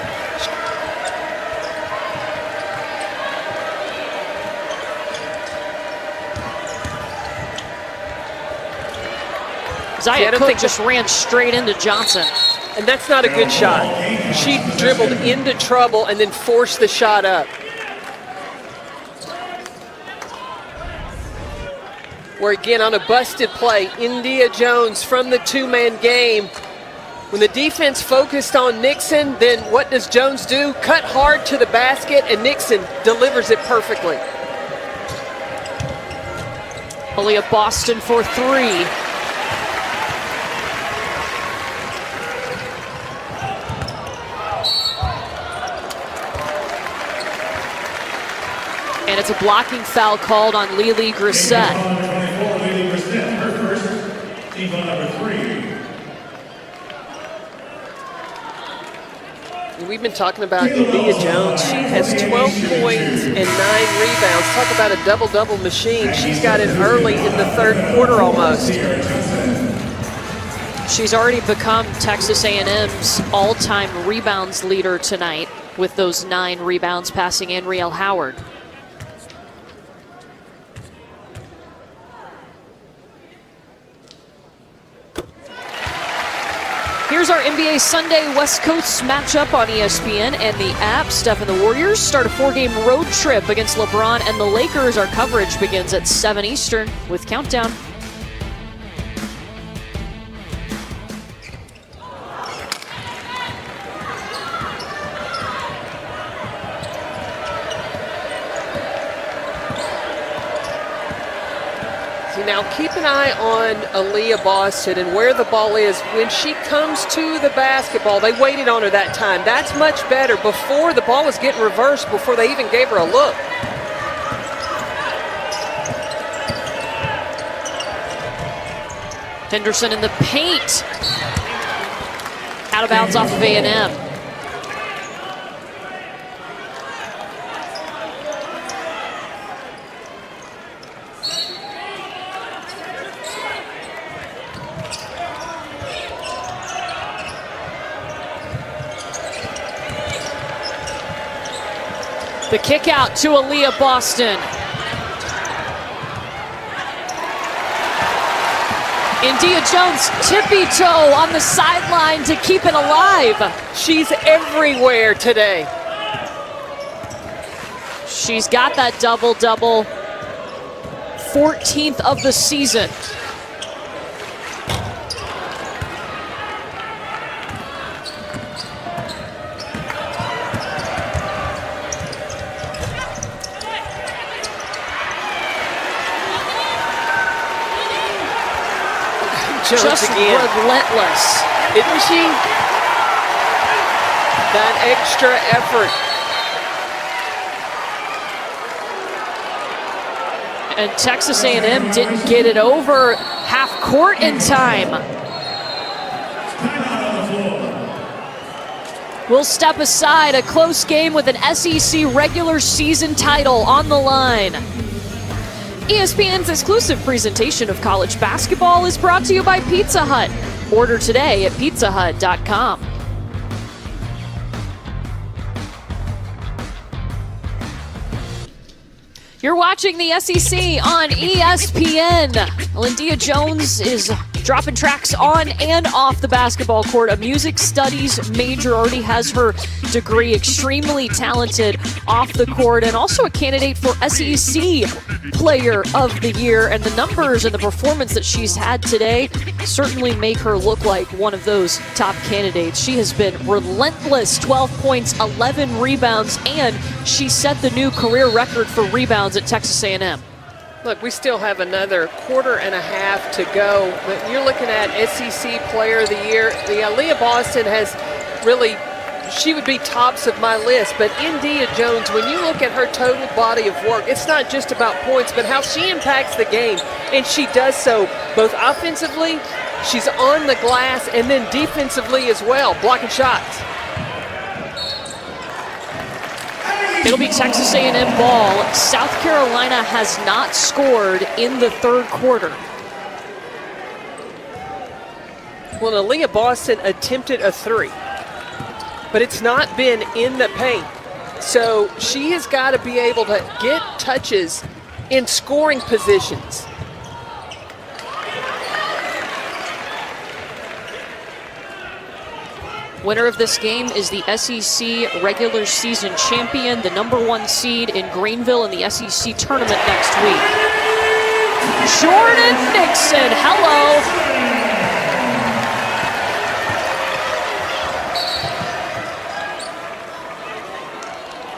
Zaya Cook just ran straight into Johnson. And that's not a good shot. She dribbled into trouble and then forced the shot up. Where again on a busted play, India Jones from the 2-man game. When the defense focused on Nixon, then what does Jones do? Cut hard to the basket, and Nixon delivers it perfectly. Aaliyah Boston for 3. And it's a blocking foul called on Lily Grissett. We've been talking about India Jones. She has 12 points and 9 rebounds. Talk about a double-double machine. She's got it early in the third quarter almost. She's already become Texas A&M's all-time rebounds leader tonight with those 9 rebounds, passing Anrielle Howard. Here's our NBA Sunday West Coast matchup on ESPN and the app. Steph and the Warriors start a 4-game road trip against LeBron and the Lakers. Our coverage begins at 7 Eastern with Countdown. Now keep an eye on Aaliyah Boston and where the ball is. When she comes to the basketball, they waited on her that time. That's much better. Before, the ball was getting reversed before they even gave her a look. Henderson in the paint. Out of bounds off of A&M. The kick out to Aaliyah Boston. India Jones tippy-toe on the sideline to keep it alive. She's everywhere today. She's got that double-double. 14th of the season. Just again. Relentless. Isn't she? That extra effort. And Texas A&M didn't get it over half court in time. We'll step aside. A close game with an SEC regular season title on the line. ESPN's exclusive presentation of college basketball is brought to you by Pizza Hut. Order today at pizzahut.com. You're watching the SEC on ESPN. Lindia Jones is dropping tracks on and off the basketball court. A music studies major, already has her degree. Extremely talented off the court, and also a candidate for SEC Player of the Year. And the numbers and the performance that she's had today certainly make her look like one of those top candidates. She has been relentless. 12 points, 11 rebounds, and she set the new career record for rebounds at Texas A&M. Look, we still have another quarter and a half to go, but you're looking at SEC Player of the Year. The Aaliyah Boston has really, she would be tops of my list, but India Jones, when you look at her total body of work, it's not just about points, but how she impacts the game, and she does so both offensively, she's on the glass, and then defensively as well, blocking shots. It'll be Texas A&M ball. South Carolina has not scored in the third quarter. Well, Aaliyah Boston attempted a three, but it's not been in the paint. So she has got to be able to get touches in scoring positions. Winner of this game is the SEC regular season champion, the #1 seed in Greenville in the SEC tournament next week. Jordan Nixon, hello.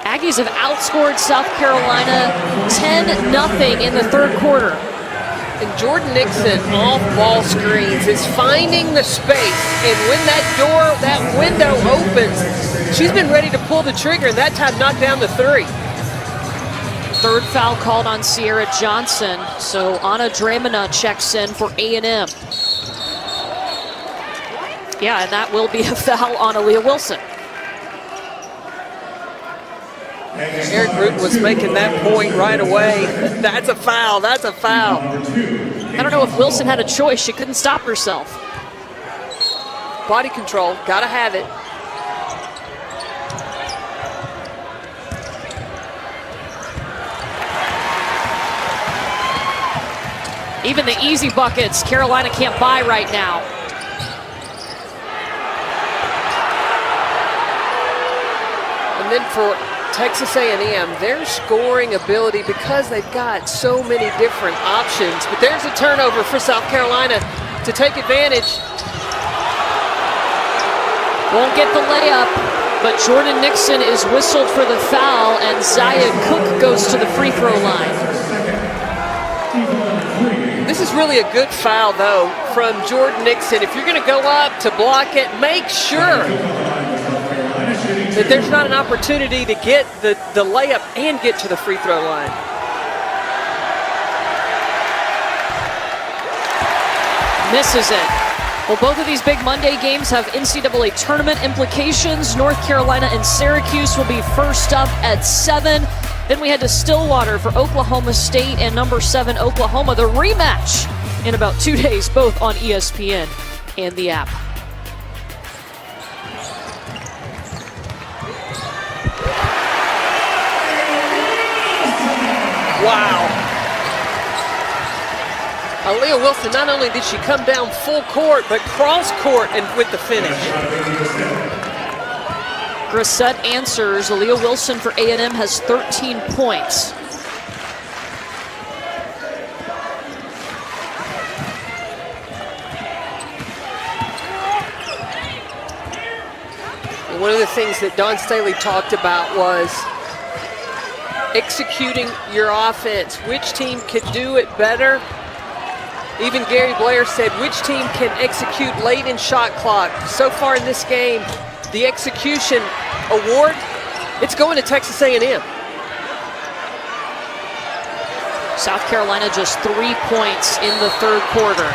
Aggies have outscored South Carolina 10-0 in the third quarter. And Jordan Nixon off ball screens is finding the space, and when that window opens, she's been ready to pull the trigger, and that time knocked down the three. Third foul called on Sierra Johnson, so Anna Dramina checks in for A&M. Yeah, and that will be a foul on Aaliyah Wilson. Eric Root was making that point right away. That's a foul, that's a foul. I don't know if Wilson had a choice. She couldn't stop herself. Body control, gotta have it. Even the easy buckets, Carolina can't buy right now. And then for Texas A&M, their scoring ability, because they've got so many different options. But there's a turnover for South Carolina to take advantage. Won't get the layup, but Jordan Nixon is whistled for the foul, and Zaya Cook goes to the free throw line. This is really a good foul, though, from Jordan Nixon. If you're going to go up to block it, make sure that there's not an opportunity to get the layup and get to the free throw line. Misses it. Well, both of these big Monday games have NCAA tournament implications. North Carolina and Syracuse will be first up at 7. Then we head to Stillwater for Oklahoma State and #7 Oklahoma. The rematch in about 2 days, both on ESPN and the app. Wow. Aaliyah Wilson, not only did she come down full court, but cross court and with the finish. Grissett answers. Aaliyah Wilson for A&M has 13 points. one of the things that Don Staley talked about was executing your offense. Which team could do it better? Even Gary Blair said, which team can execute late in shot clock? So far in this game, the execution award, it's going to Texas A&M. South Carolina just 3 points in the third quarter.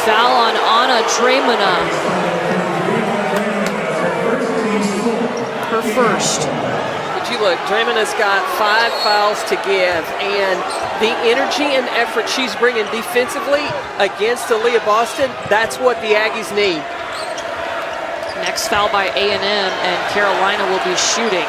Foul on Anna Dremona. Her first. But you look, Dremona's got 5 fouls to give, and the energy and effort she's bringing defensively against Aaliyah Boston, that's what the Aggies need. Next foul by A&M, and Carolina will be shooting.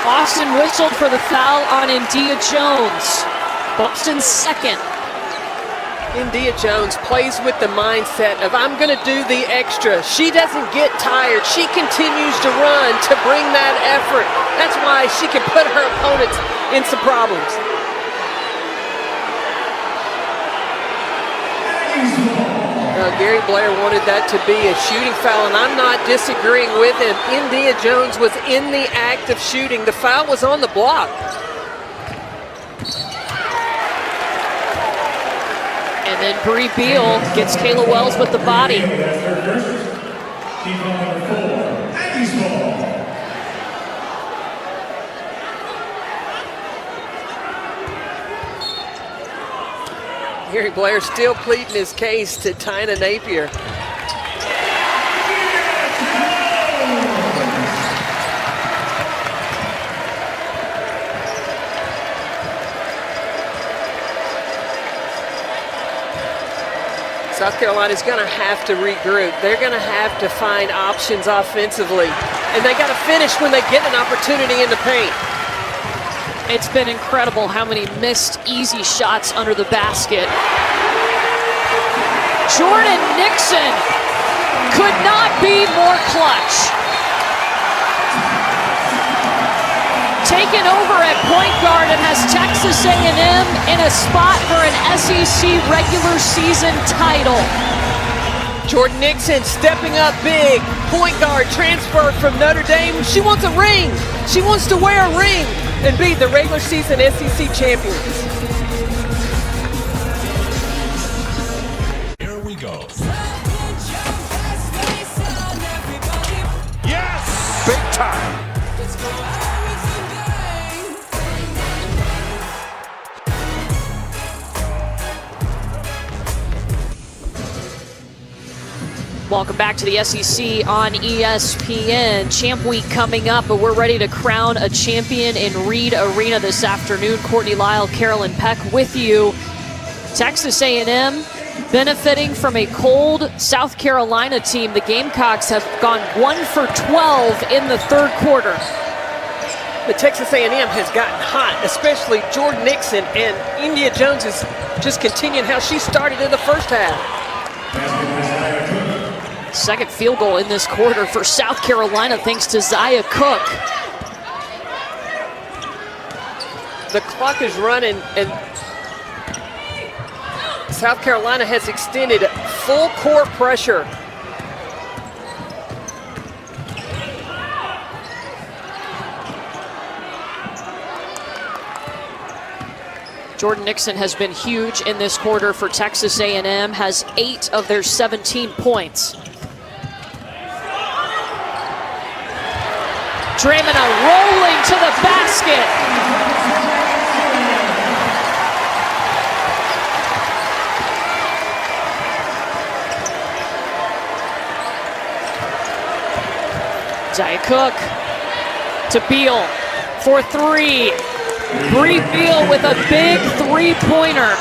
Boston whistled for the foul on India Jones. Boston's second. India Jones plays with the mindset of, I'm going to do the extra. She doesn't get tired. She continues to run to bring that effort. That's why she can put her opponents in some problems. Gary Blair wanted that to be a shooting foul, and I'm not disagreeing with him. India Jones was in the act of shooting. The foul was on the block. And then Bree Beal gets Kayla Wells with the body. Gary Blair still pleading his case to Tyna Napier. South Carolina's going to have to regroup. They're going to have to find options offensively. And they got to finish when they get an opportunity in the paint. It's been incredible how many missed easy shots under the basket. Jordan Nixon could not be more clutch. Taken over at point guard and has Texas A&M in a spot for an SEC regular season title. Jordan Nixon stepping up big. Point guard transfer from Notre Dame. She wants a ring. She wants to wear a ring and be the regular season SEC champions. Here we go. Yes! Big time! Welcome back to the SEC on ESPN. Champ Week coming up, but we're ready to crown a champion in Reed Arena this afternoon. Courtney Lyle, Carolyn Peck with you. Texas A&M benefiting from a cold South Carolina team. The Gamecocks have gone 1 for 12 in the third quarter. But Texas A&M has gotten hot, especially Jordan Nixon, and India Jones is just continuing how she started in the first half. Second field goal in this quarter for South Carolina thanks to Zaya Cook. The clock is running, and South Carolina has extended full court pressure. Jordan Nixon has been huge in this quarter for Texas A&M, has 8 of their 17 points. Dremona rolling to the basket. Zaya Cook to Beal for 3. Bree Beal with a big three-pointer.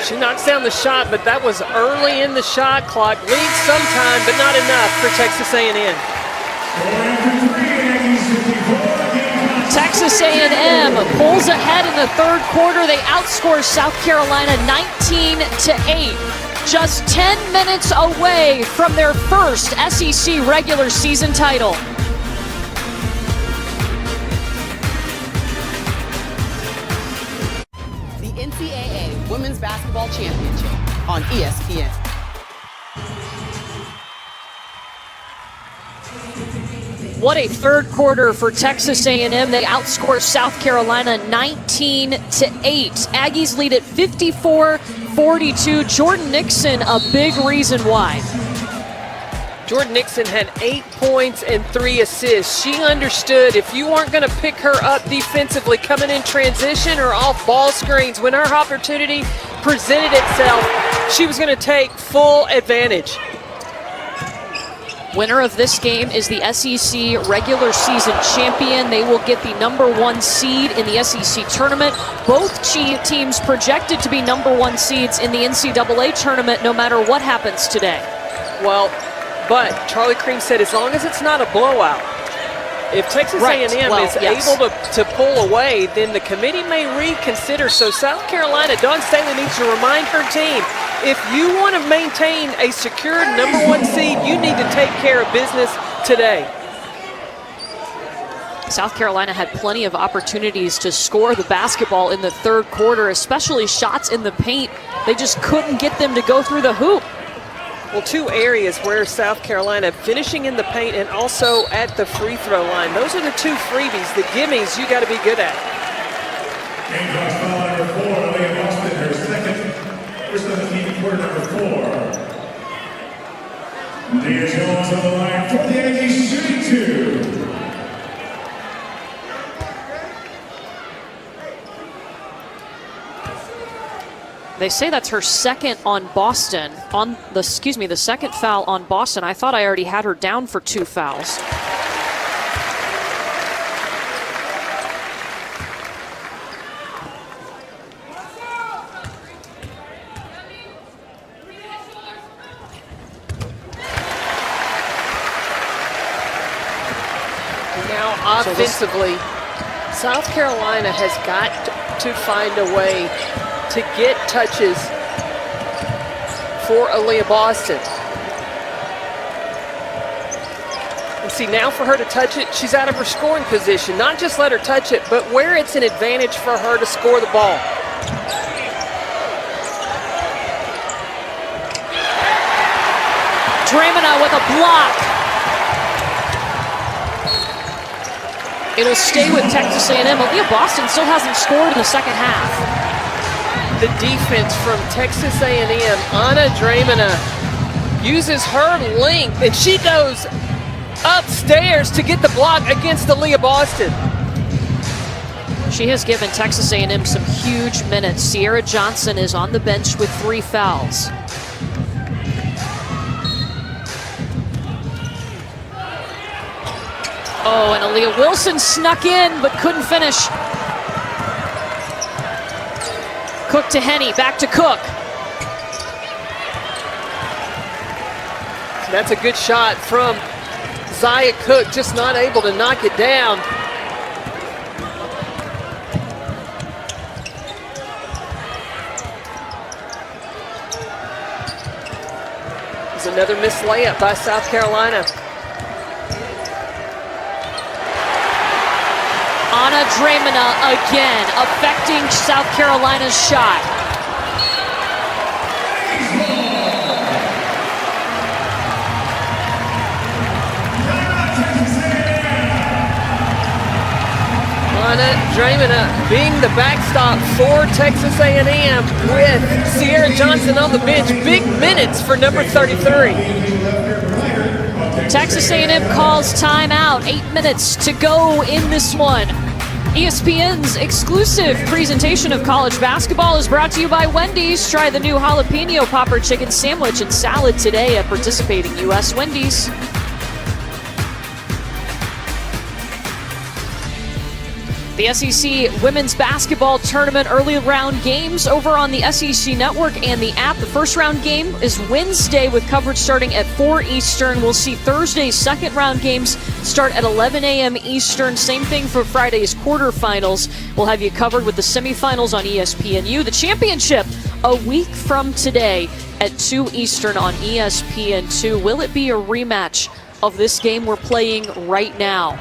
She knocks down the shot, but that was early in the shot clock. Leads sometime, but not enough for Texas A&M. Texas A&M pulls ahead in the third quarter. They outscore South Carolina 19-8. just 10 minutes away from their first SEC regular season title. The NCAA Women's Basketball Championship on ESPN. What a third quarter for Texas A&M. They outscore South Carolina 19-8. Aggies lead at 54-42. Jordan Nixon, a big reason why. Jordan Nixon had 8 points and 3 assists. She understood if you weren't going to pick her up defensively coming in transition or off ball screens, when her opportunity presented itself, she was going to take full advantage. Winner of this game is the SEC regular season champion. They will get the #1 seed in the SEC tournament. Both teams projected to be #1 seeds in the NCAA tournament no matter what happens today. Well, but Charlie Cream said as long as it's not a blowout, if Texas A&M is able to pull away, then the committee may reconsider. So South Carolina, Dawn Staley needs to remind her team, if you want to maintain a secure #1 seed, you need to take care of business today. South Carolina had plenty of opportunities to score the basketball in the third quarter, especially shots in the paint. They just couldn't get them to go through the hoop. Well, two areas where South Carolina finishing in the paint and also at the free throw line. Those are the two freebies, the gimmies you got to be good at. Game cross foul number 4, Aaliyah Boston, her second. First on the team, quarter number 4. Leah Jones on the line for the Aggies, shooting 2. They say that's her second on Boston, the second foul on Boston. I thought I already had her down for 2 fouls. Now offensively, South Carolina has got to find a way to get touches for Aaliyah Boston. And see, now for her to touch it, she's out of her scoring position. Not just let her touch it, but where it's an advantage for her to score the ball. Dramina with a block. It'll stay with Texas A&M. Aaliyah Boston still hasn't scored in the second half. The defense from Texas A&M, Anna Dramina, uses her length, and she goes upstairs to get the block against Aaliyah Boston. She has given Texas A&M some huge minutes. Sierra Johnson is on the bench with 3 fouls. Oh, and Aaliyah Wilson snuck in but couldn't finish. Cook to Henny, back to Cook. That's a good shot from Zaya Cook, just not able to knock it down. There's another missed layup by South Carolina. Anna Dramina again, affecting South Carolina's shot. Anna Dramina being the backstop for Texas A&M with Sierra Johnson on the bench. Big minutes for number 33. Texas A&M calls timeout. 8 minutes to go in this one. ESPN's exclusive presentation of college basketball is brought to you by Wendy's. Try the new jalapeno popper chicken sandwich and salad today at participating U.S. Wendy's. The SEC Women's Basketball Tournament early round games over on the SEC Network and the app. The first round game is Wednesday with coverage starting at 4 Eastern. We'll see Thursday's second round games start at 11 a.m. Eastern. Same thing for Friday's quarterfinals. We'll have you covered with the semifinals on ESPNU. The championship a week from today at 2 Eastern on ESPN2. Will it be a rematch of this game we're playing right now?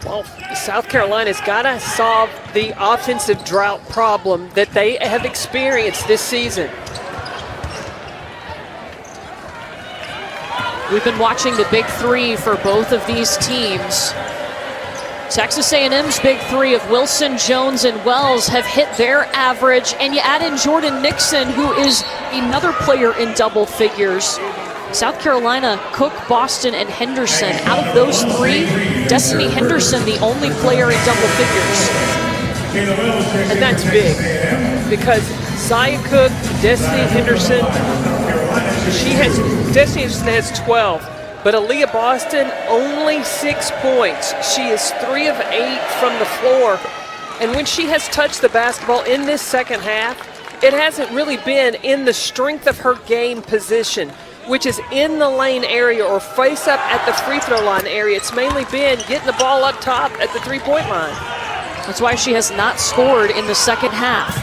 Well, South Carolina's got to solve the offensive drought problem that they have experienced this season. We've been watching the big three for both of these teams. Texas A&M's big three of Wilson, Jones, and Wells have hit their average, and you add in Jordan Nixon, who is another player in double figures. South Carolina, Cook, Boston, and Henderson. Out of those three, Destiny Henderson, the only player in double figures. And that's big because Zaya Cook, Destiny Henderson, Destiny Henderson has 12, but Aaliyah Boston only 6 points. She is 3 of 8 from the floor. And when she has touched the basketball in this second half, it hasn't really been in the strength of her game position, which is in the lane area or face up at the free throw line area. It's mainly been getting the ball up top at the three-point line. That's why she has not scored in the second half.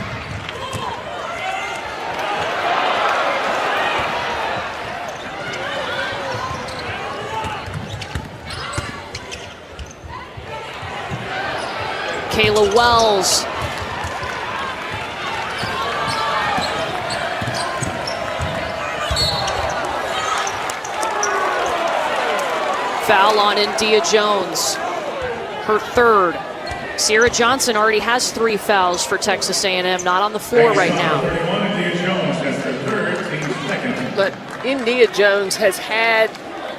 Kayla Wells. Foul on India Jones, her third. Sierra Johnson already has 3 fouls for Texas A&M, not on the floor right now. But India Jones has had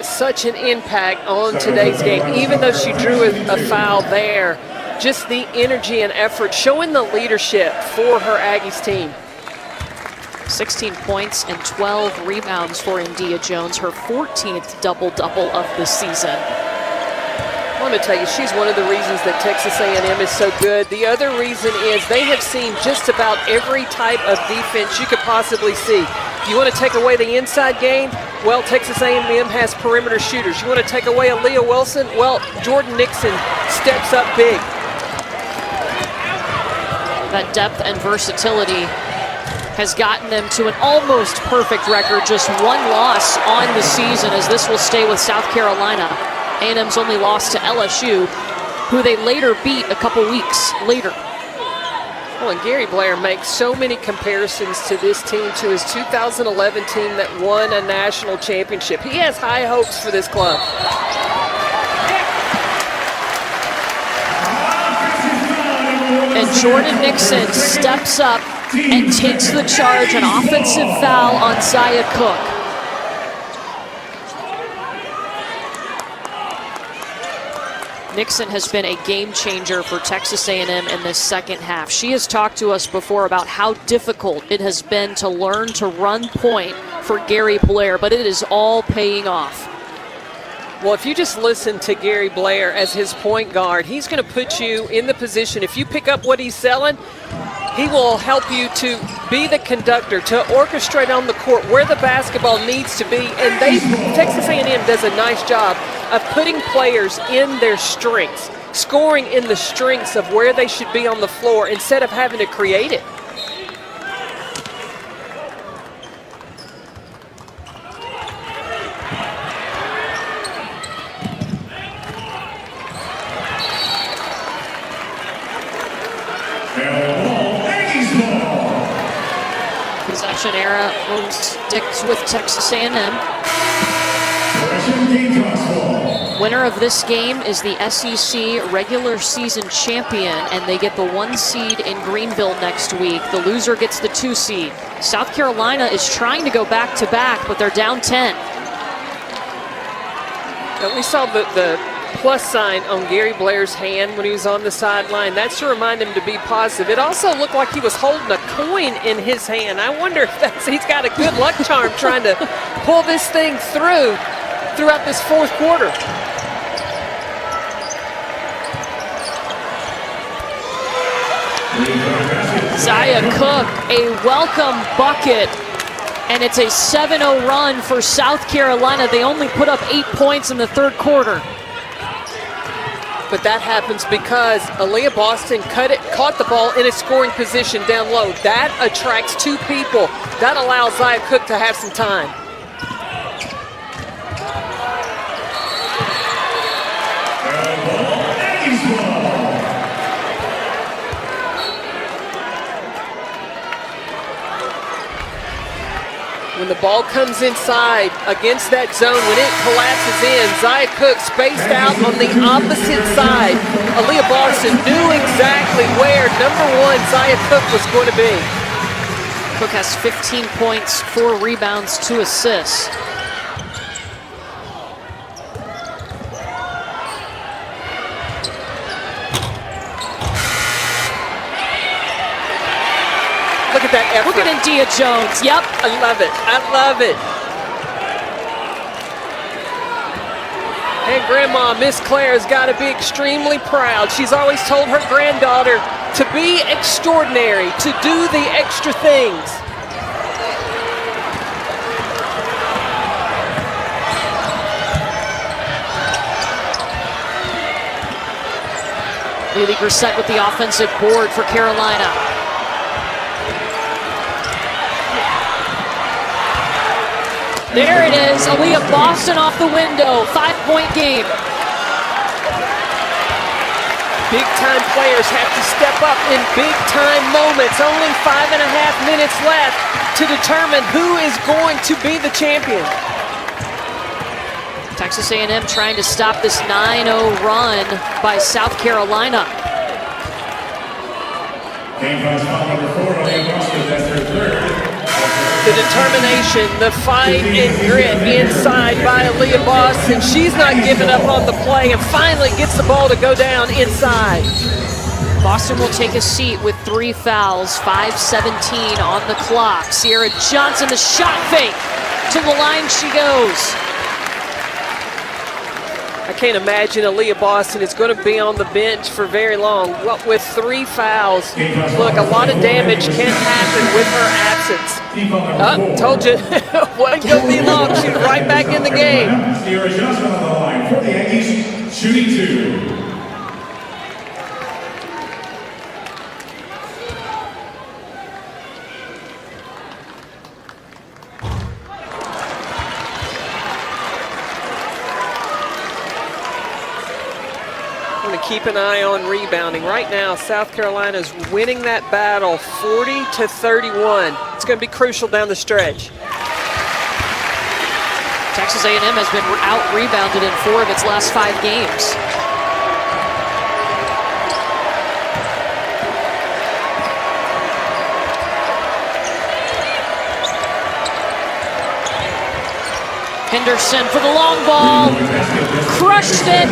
such an impact on today's game, even though she drew a foul there. Just the energy and effort, showing the leadership for her Aggies team. 16 points and 12 rebounds for India Jones, her 14th double-double of the season. I want to tell you, she's one of the reasons that Texas A&M is so good. The other reason is they have seen just about every type of defense you could possibly see. You want to take away the inside game? Well, Texas A&M has perimeter shooters. You want to take away Aaliyah Wilson? Well, Jordan Nixon steps up big. That depth and versatility has gotten them to an almost perfect record, just 1 loss on the season, as this will stay with South Carolina. A&M's only lost to LSU, who they later beat a couple weeks later. Well, and Gary Blair makes so many comparisons to this team, to his 2011 team that won a national championship. He has high hopes for this club. And Jordan Nixon steps up and takes the charge, an offensive foul on Zaya Cook. Nixon has been a game changer for Texas A&M in this second half. She has talked to us before about how difficult it has been to learn to run point for Gary Blair, but it is all paying off. Well, if you just listen to Gary Blair as his point guard, he's going to put you in the position. If you pick up what he's selling, he will help you to be the conductor, to orchestrate on the court where the basketball needs to be. And Texas A&M does a nice job of putting players in their strengths, scoring in the strengths of where they should be on the floor instead of having to create it. Possession era sticks with Texas A&M. Winner of this game is the SEC regular season champion, and they get the 1 seed in Greenville next week. The loser gets the 2 seed. South Carolina is trying to go back-to-back, but they're down 10. Now, we saw the plus sign on Gary Blair's hand when he was on the sideline. That's to remind him to be positive. It also looked like he was holding a coin in his hand. I wonder if he's got a good luck charm trying to pull this thing throughout this fourth quarter. Zaya Cook, a welcome bucket, and it's a 7-0 run for South Carolina. They only put up 8 points in the third quarter. But that happens because Aaliyah Boston caught the ball in a scoring position down low. That attracts two people. That allows Zaya Cook to have some time. When the ball comes inside against that zone, when it collapses in, Zaya Cook spaced out on the opposite side. Aaliyah Boston knew exactly where #1 Zaya Cook was going to be. Cook has 15 points, 4 rebounds, 2 assists. Look at that effort. Look at India Jones. Yep. I love it. I love it. And Grandma, Miss Claire, has got to be extremely proud. She's always told her granddaughter to be extraordinary, to do the extra things. Lily Grissett with the offensive board for Carolina. There it is, Aaliyah Boston off the window, 5-point game. Big-time players have to step up in big-time moments. Only 5.5 minutes left to determine who is going to be the champion. Texas A&M trying to stop this 9-0 run by South Carolina. Game foul spot number 4, Aaliyah Boston, that's her third. The determination, the fight and grit inside by Aaliyah Boston. She's not giving up on the play and finally gets the ball to go down inside. Boston will take a seat with 3 fouls, 5:17 on the clock. Sierra Johnson, the shot fake. To the line she goes. I can't imagine Aaliyah Boston is going to be on the bench for very long. With 3 fouls, look, a lot of damage can happen with her absence. Told you, wasn't going to be long. She's right back in the game. Sierra Johnson on the line for the Yankees, shooting 2. Keep an eye on rebounding. Right now, South Carolina's winning that battle 40-31. It's going to be crucial down the stretch. Texas A&M has been out-rebounded in 4 of its last 5 games. Henderson for the long ball. Crushed it.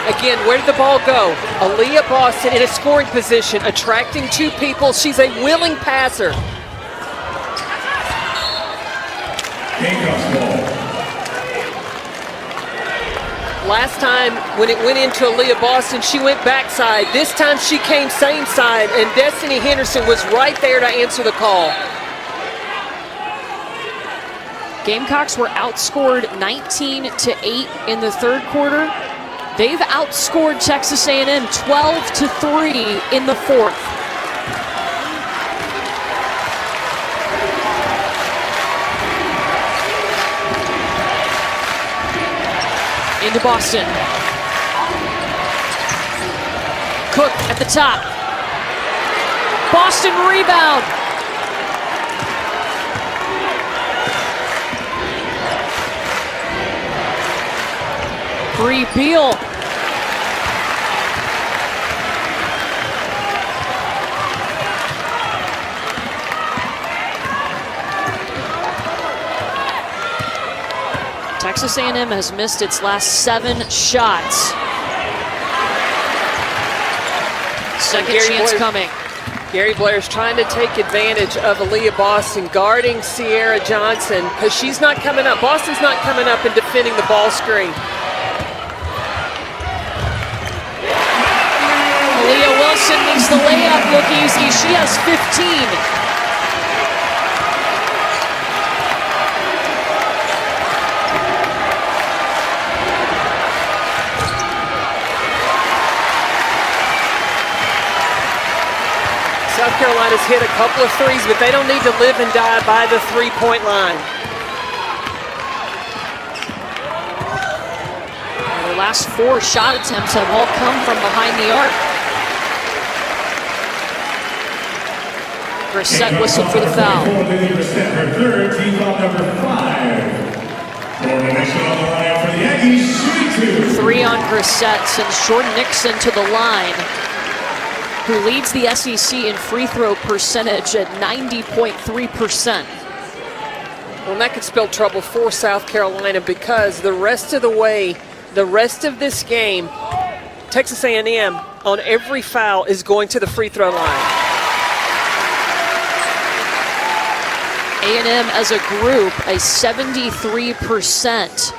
Again, where did the ball go? Aaliyah Boston in a scoring position, attracting 2 people. She's a willing passer. Last time when it went into Aaliyah Boston, she went backside. This time she came same side, and Destiny Henderson was right there to answer the call. Gamecocks were outscored 19-8 in the third quarter. They've outscored Texas A&M 12-3 in the fourth. Into Boston. Cook at the top. Boston rebound. Bree Beal. Texas A&M has missed its last 7 shots. Second chance coming. Gary Blair's trying to take advantage of Aaliyah Boston guarding Sierra Johnson because she's not coming up. Boston's not coming up and defending the ball screen. Nixon makes the layup look easy. She has 15. South Carolina's hit a couple of threes, but they don't need to live and die by the three-point line. Their last 4 shot attempts have all come from behind the arc. Brissett whistled for the foul. Her third, team foul number 5. For the next one on the line for the Aggies, shooting 2. 3 on Brissett sends Jordan Nixon to the line, who leads the SEC in free throw percentage at 90.3%. Well, and that could spell trouble for South Carolina because the rest of the way, the rest of this game, Texas A&M on every foul is going to the free throw line. A&M as a group, a 73%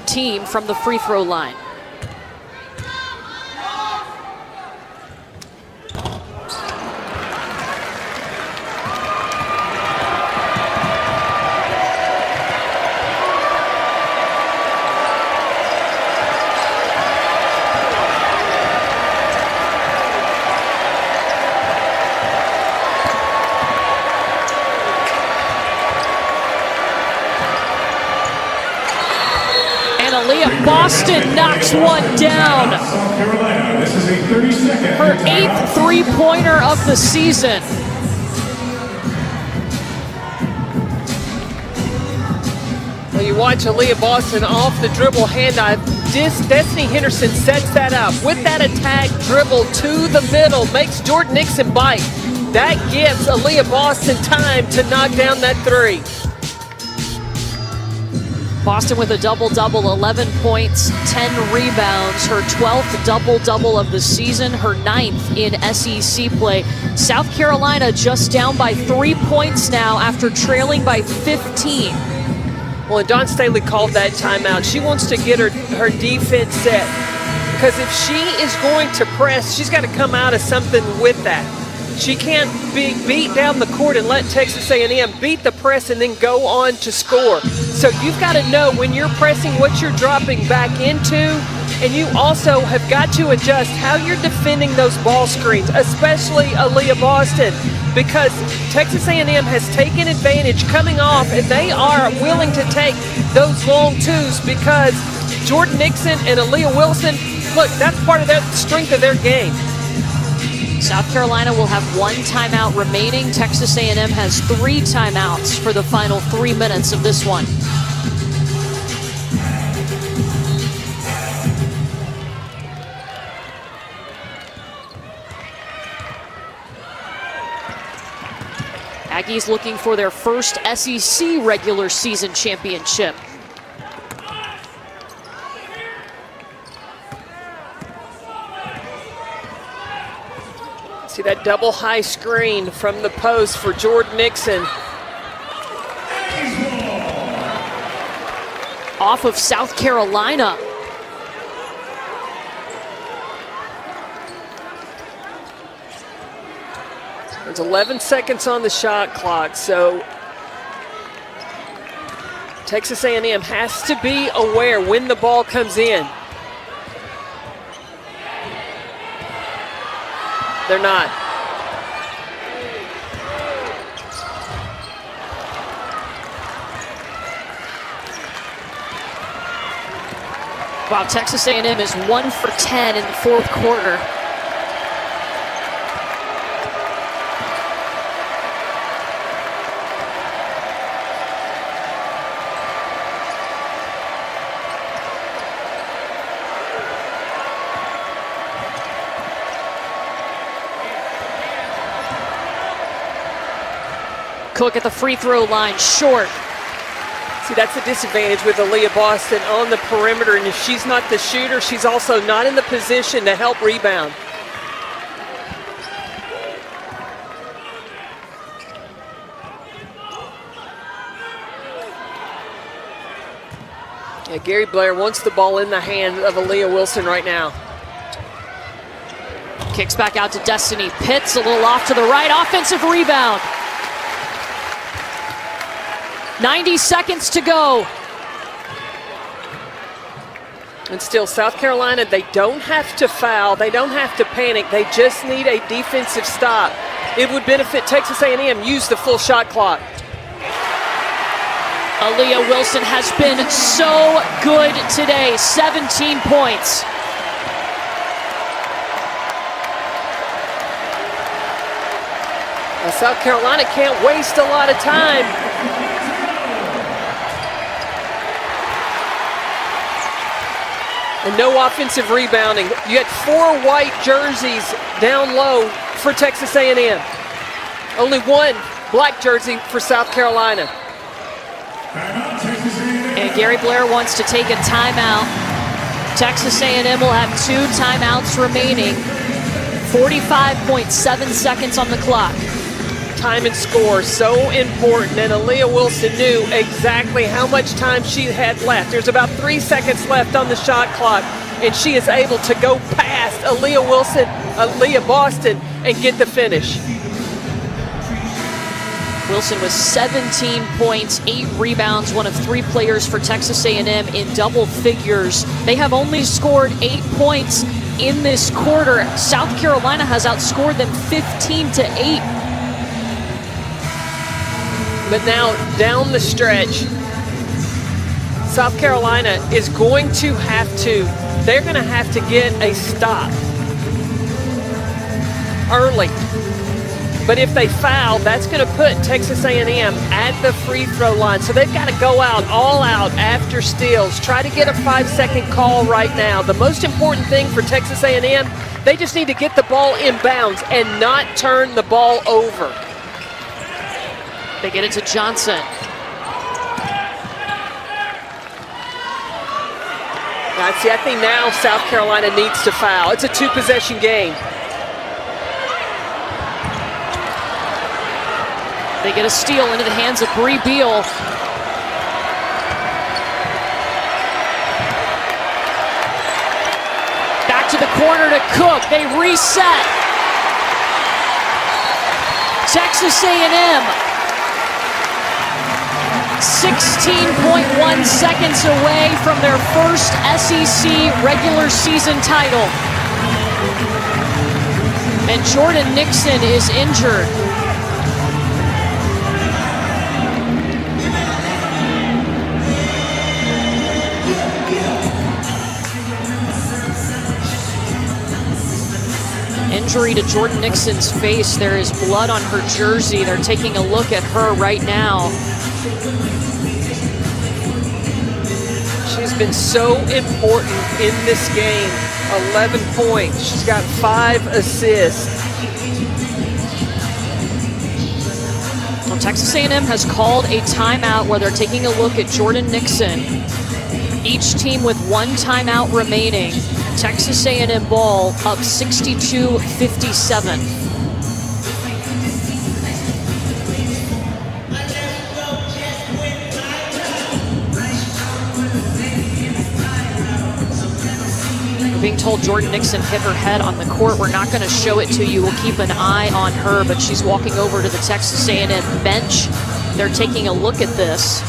team from the free throw line. Boston knocks one down. South Carolina, this is a 30-second. Her 8th three-pointer of the season. Well, you watch Aaliyah Boston off the dribble handoff. Destiny Henderson sets that up. With that attack dribble to the middle, makes Jordan Nixon bite. That gives Aaliyah Boston time to knock down that 3. Boston with a double-double, 11 points, 10 rebounds, her 12th double-double of the season, her 9th in SEC play. South Carolina just down by 3 points now after trailing by 15. Well, and Dawn Staley called that timeout. She wants to get her defense set because if she is going to press, she's got to come out of something with that. She can't be beat down the court and let Texas A&M beat the press and then go on to score. So you've got to know when you're pressing what you're dropping back into, and you also have got to adjust how you're defending those ball screens, especially Aaliyah Boston, because Texas A&M has taken advantage coming off, and they are willing to take those long twos because Jordan Nixon and Aaliyah Wilson, look, that's part of the strength of their game. South Carolina will have 1 timeout remaining. Texas A&M has 3 timeouts for the final 3 minutes of this one. Aggies looking for their first SEC regular season championship. See that double high screen from the post for Jordan Nixon. Off of South Carolina. There's 11 seconds on the shot clock, so Texas A&M has to be aware when the ball comes in. They're not. Wow, Texas A&M is 1 for 10 in the 4th quarter. Cook at the free throw line, short. See, that's the disadvantage with Aaliyah Boston on the perimeter, and if she's not the shooter, she's also not in the position to help rebound. Yeah, Gary Blair wants the ball in the hand of Aaliyah Wilson right now. Kicks back out to Destiny Pitts, a little off to the right, offensive rebound. 90 seconds to go. And still, South Carolina, they don't have to foul. They don't have to panic. They just need a defensive stop. It would benefit Texas A&M. Use the full shot clock. Aaliyah Wilson has been so good today. 17 points. Well, South Carolina can't waste a lot of time. And no offensive rebounding. You had 4 white jerseys down low for Texas A&M. Only 1 black jersey for South Carolina. And Gary Blair wants to take a timeout. Texas A&M will have 2 timeouts remaining. 45.7 seconds on the clock. Time and score, so important, and Aaliyah Wilson knew exactly how much time she had left. There's about 3 seconds left on the shot clock, and she is able to go past Aaliyah Boston, and get the finish. Wilson with 17 points, 8 rebounds, one of 3 players for Texas A&M in double figures. They have only scored 8 points in this quarter. South Carolina has outscored them 15-8. But now down the stretch, South Carolina is going to have to, they're going to have to get a stop early. But if they foul, that's going to put Texas A&M at the free throw line. So they've got to go out, all out after steals. Try to get a 5-second call right now. The most important thing for Texas A&M, they just need to get the ball inbounds and not turn the ball over. They get it to Johnson. See, I think now South Carolina needs to foul. It's a 2-possession game. They get a steal into the hands of Bree Beal. Back to the corner to Cook. They reset. Texas A&M 16.1 seconds away from their first SEC regular season title. And Jordan Nixon is injured. Injury to Jordan Nixon's face. There is blood on her jersey. They're taking a look at her right now. She's been so important in this game. 11 points. She's got 5 assists. Well, Texas A&M has called a timeout where they're taking a look at Jordan Nixon. Each team with 1 timeout remaining. Texas A&M ball up 62-57. Being told Jordan Nixon hit her head on the court. We're not going to show it to you. We'll keep an eye on her, but she's walking over to the Texas A&M bench. They're taking a look at this.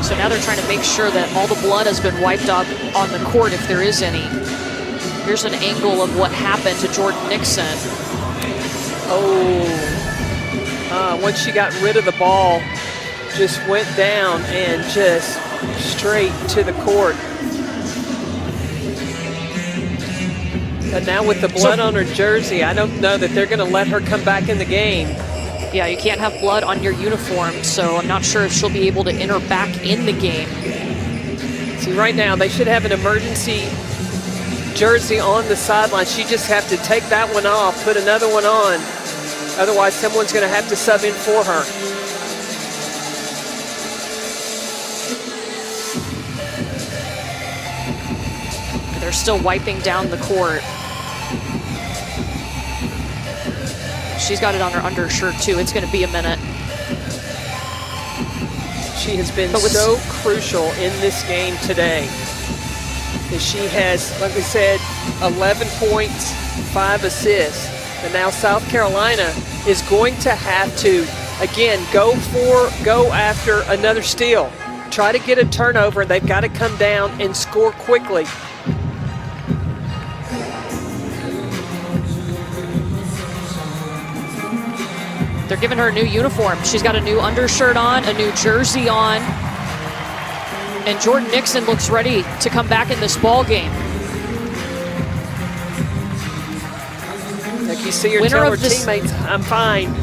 So now they're trying to make sure that all the blood has been wiped up on the court if there is any. Here's an angle of what happened to Jordan Nixon. Once she got rid of the ball, just went down and just straight to the court. But now with the blood on her jersey, I don't know that they're going to let her come back in the game. Yeah, you can't have blood on your uniform, so I'm not sure if she'll be able to enter back in the game. See, right now, they should have an emergency jersey on the sideline. She just have to take that one off, put another one on. Otherwise, someone's going to have to sub in for her. they're still wiping down the court. She's got it on her undershirt too. It's going to be a minute. She has been so crucial in this game today. As she has, like we said, 11 points, 5 assists. And now South Carolina is going to have to, again, go after another steal. Try to get a turnover. They've got to come down and score quickly. They're giving her a new uniform. She's got a new undershirt on, a new jersey on. And Jordan Nixon looks ready to come back in this ball game. Like you see her tell her teammates, I'm fine.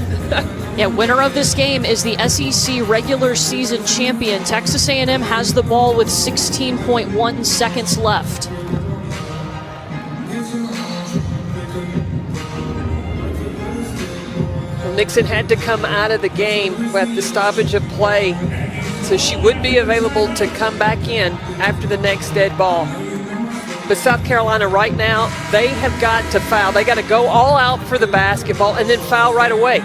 Yeah, winner of this game is the SEC regular season champion. Texas A&M has the ball with 16.1 seconds left. Nixon had to come out of the game with the stoppage of play, so she would be available to come back in after the next dead ball. But South Carolina right now, they have got to foul. They got to go all out for the basketball and then foul right away.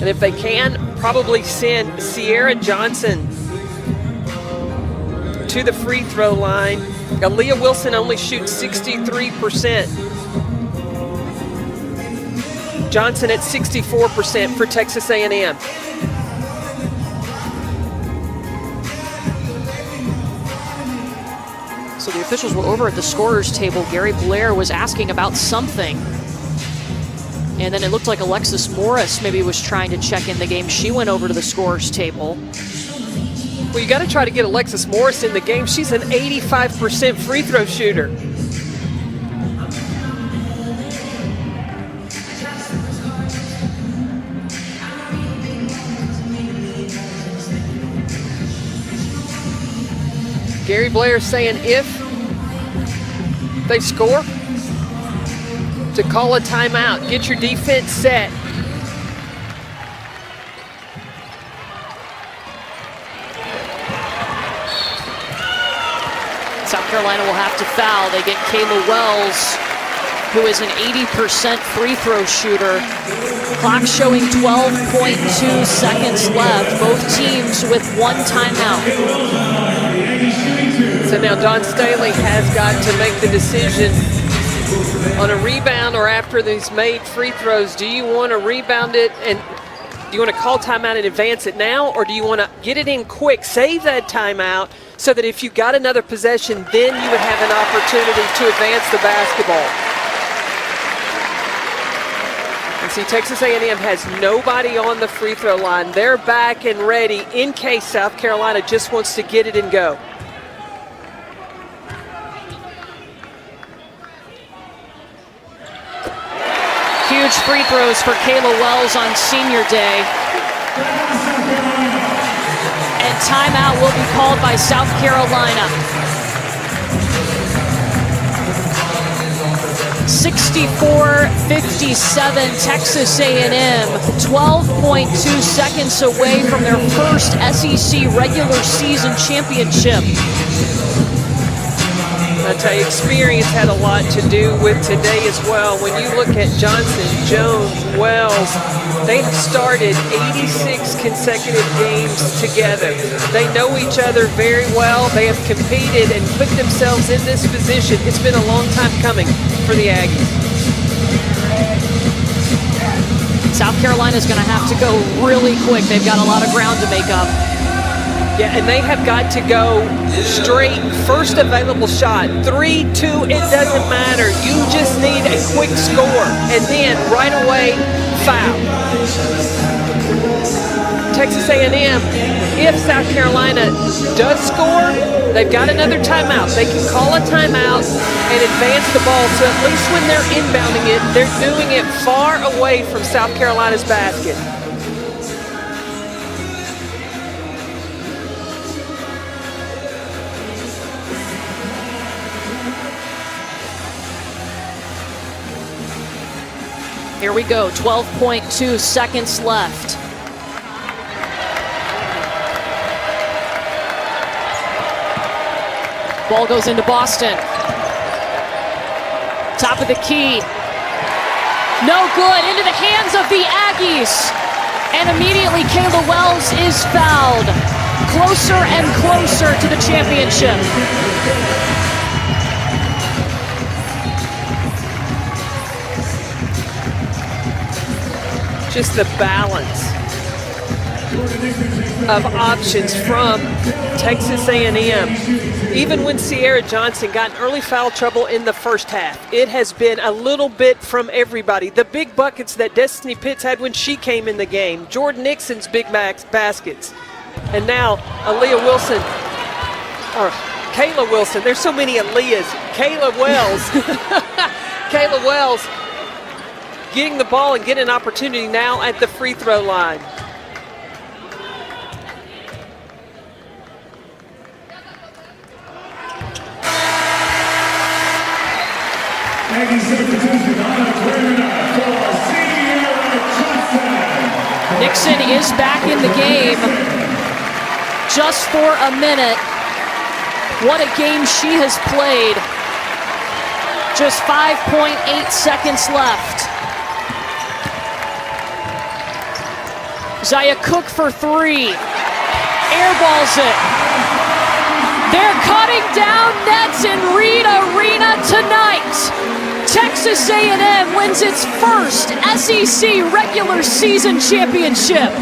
And if they can, probably send Sierra Johnson to the free throw line. Aaliyah Wilson only shoots 63%. Johnson at 64% for Texas A&M. So the officials were over at the scorer's table. Gary Blair was asking about something. And then it looked like Alexis Morris maybe was trying to check in the game. She went over to the scorer's table. Well, you got to try to get Alexis Morris in the game. She's an 85% free throw shooter. Gary Blair saying if they score, to call a timeout, get your defense set. South Carolina will have to foul. They get Kayla Wells, who is an 80% free throw shooter. Clock showing 12.2 seconds left. Both teams with one timeout. So now Dawn Staley has got to make the decision on a rebound or after these made free throws. Do you want to rebound it and do you want to call timeout and advance it now, or do you want to get it in quick, save that timeout so that if you got another possession, then you would have an opportunity to advance the basketball? And see, Texas A&M has nobody on the free throw line. They're back and ready in case South Carolina just wants to get it and go. Huge free throws for Kayla Wells on senior day. And timeout will be called by South Carolina. 64-57 Texas A&M, 12.2 seconds away from their first SEC regular season championship. I tell you, experience had a lot to do with today as well. When you look at Johnson, Jones, Wells, they have started 86 consecutive games together. They know each other very well. They have competed and put themselves in this position. It's been a long time coming for the Aggies. South Carolina's going to have to go really quick. They've got a lot of ground to make up. Yeah, and they have got to go straight, first available shot, 3, 2, it doesn't matter. You just need a quick score, and then right away, foul. Texas A&M, if South Carolina does score, they've got another timeout. They can call a timeout and advance the ball, so at least when they're inbounding it, they're doing it far away from South Carolina's basket. Here we go, 12.2 seconds left. Ball goes into Boston. Top of the key. No good, into the hands of the Aggies. And immediately Kayla Wells is fouled. Closer and closer to the championship. Just the balance of options from Texas A&M. Even when Sierra Johnson got in early foul trouble in the first half, it has been a little bit from everybody. The big buckets that Destiny Pitts had when she came in the game, Jordan Nixon's big baskets, and now Aaliyah Wilson, or Kayla Wilson. There's so many Aaliyahs. Kayla Wells. Kayla Wells getting the ball and getting an opportunity now at the free throw line. Nixon is back in the game just for a minute. What a game she has played. Just 5.8 seconds left. Zaya Cook for three. Airballs it. They're cutting down nets in Reed Arena tonight. Texas A&M wins its first SEC regular season championship.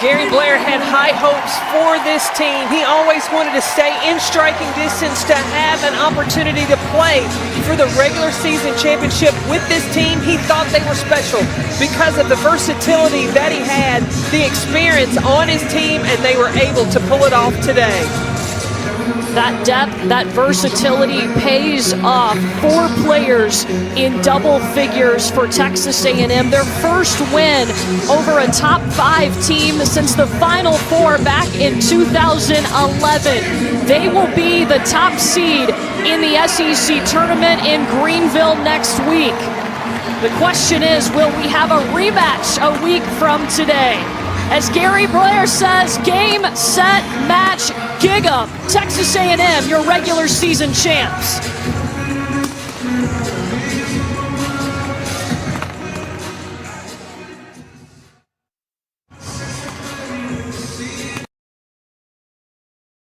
Gary Blair had high hopes for this team. He always wanted to stay in striking distance to have an opportunity to play for the regular season championship with this team. He thought they were special because of the versatility that he had, the experience on his team, and they were able to pull it off today. That depth, that versatility pays off. 4 players in double figures for Texas A&M. Their first win over a top 5 team since the Final Four back in 2011. They will be the top seed in the SEC tournament in Greenville next week. The question is, will we have a rematch a week from today? As Gary Blair says, game, set, match, gig 'em. Texas A&M, your regular season champs.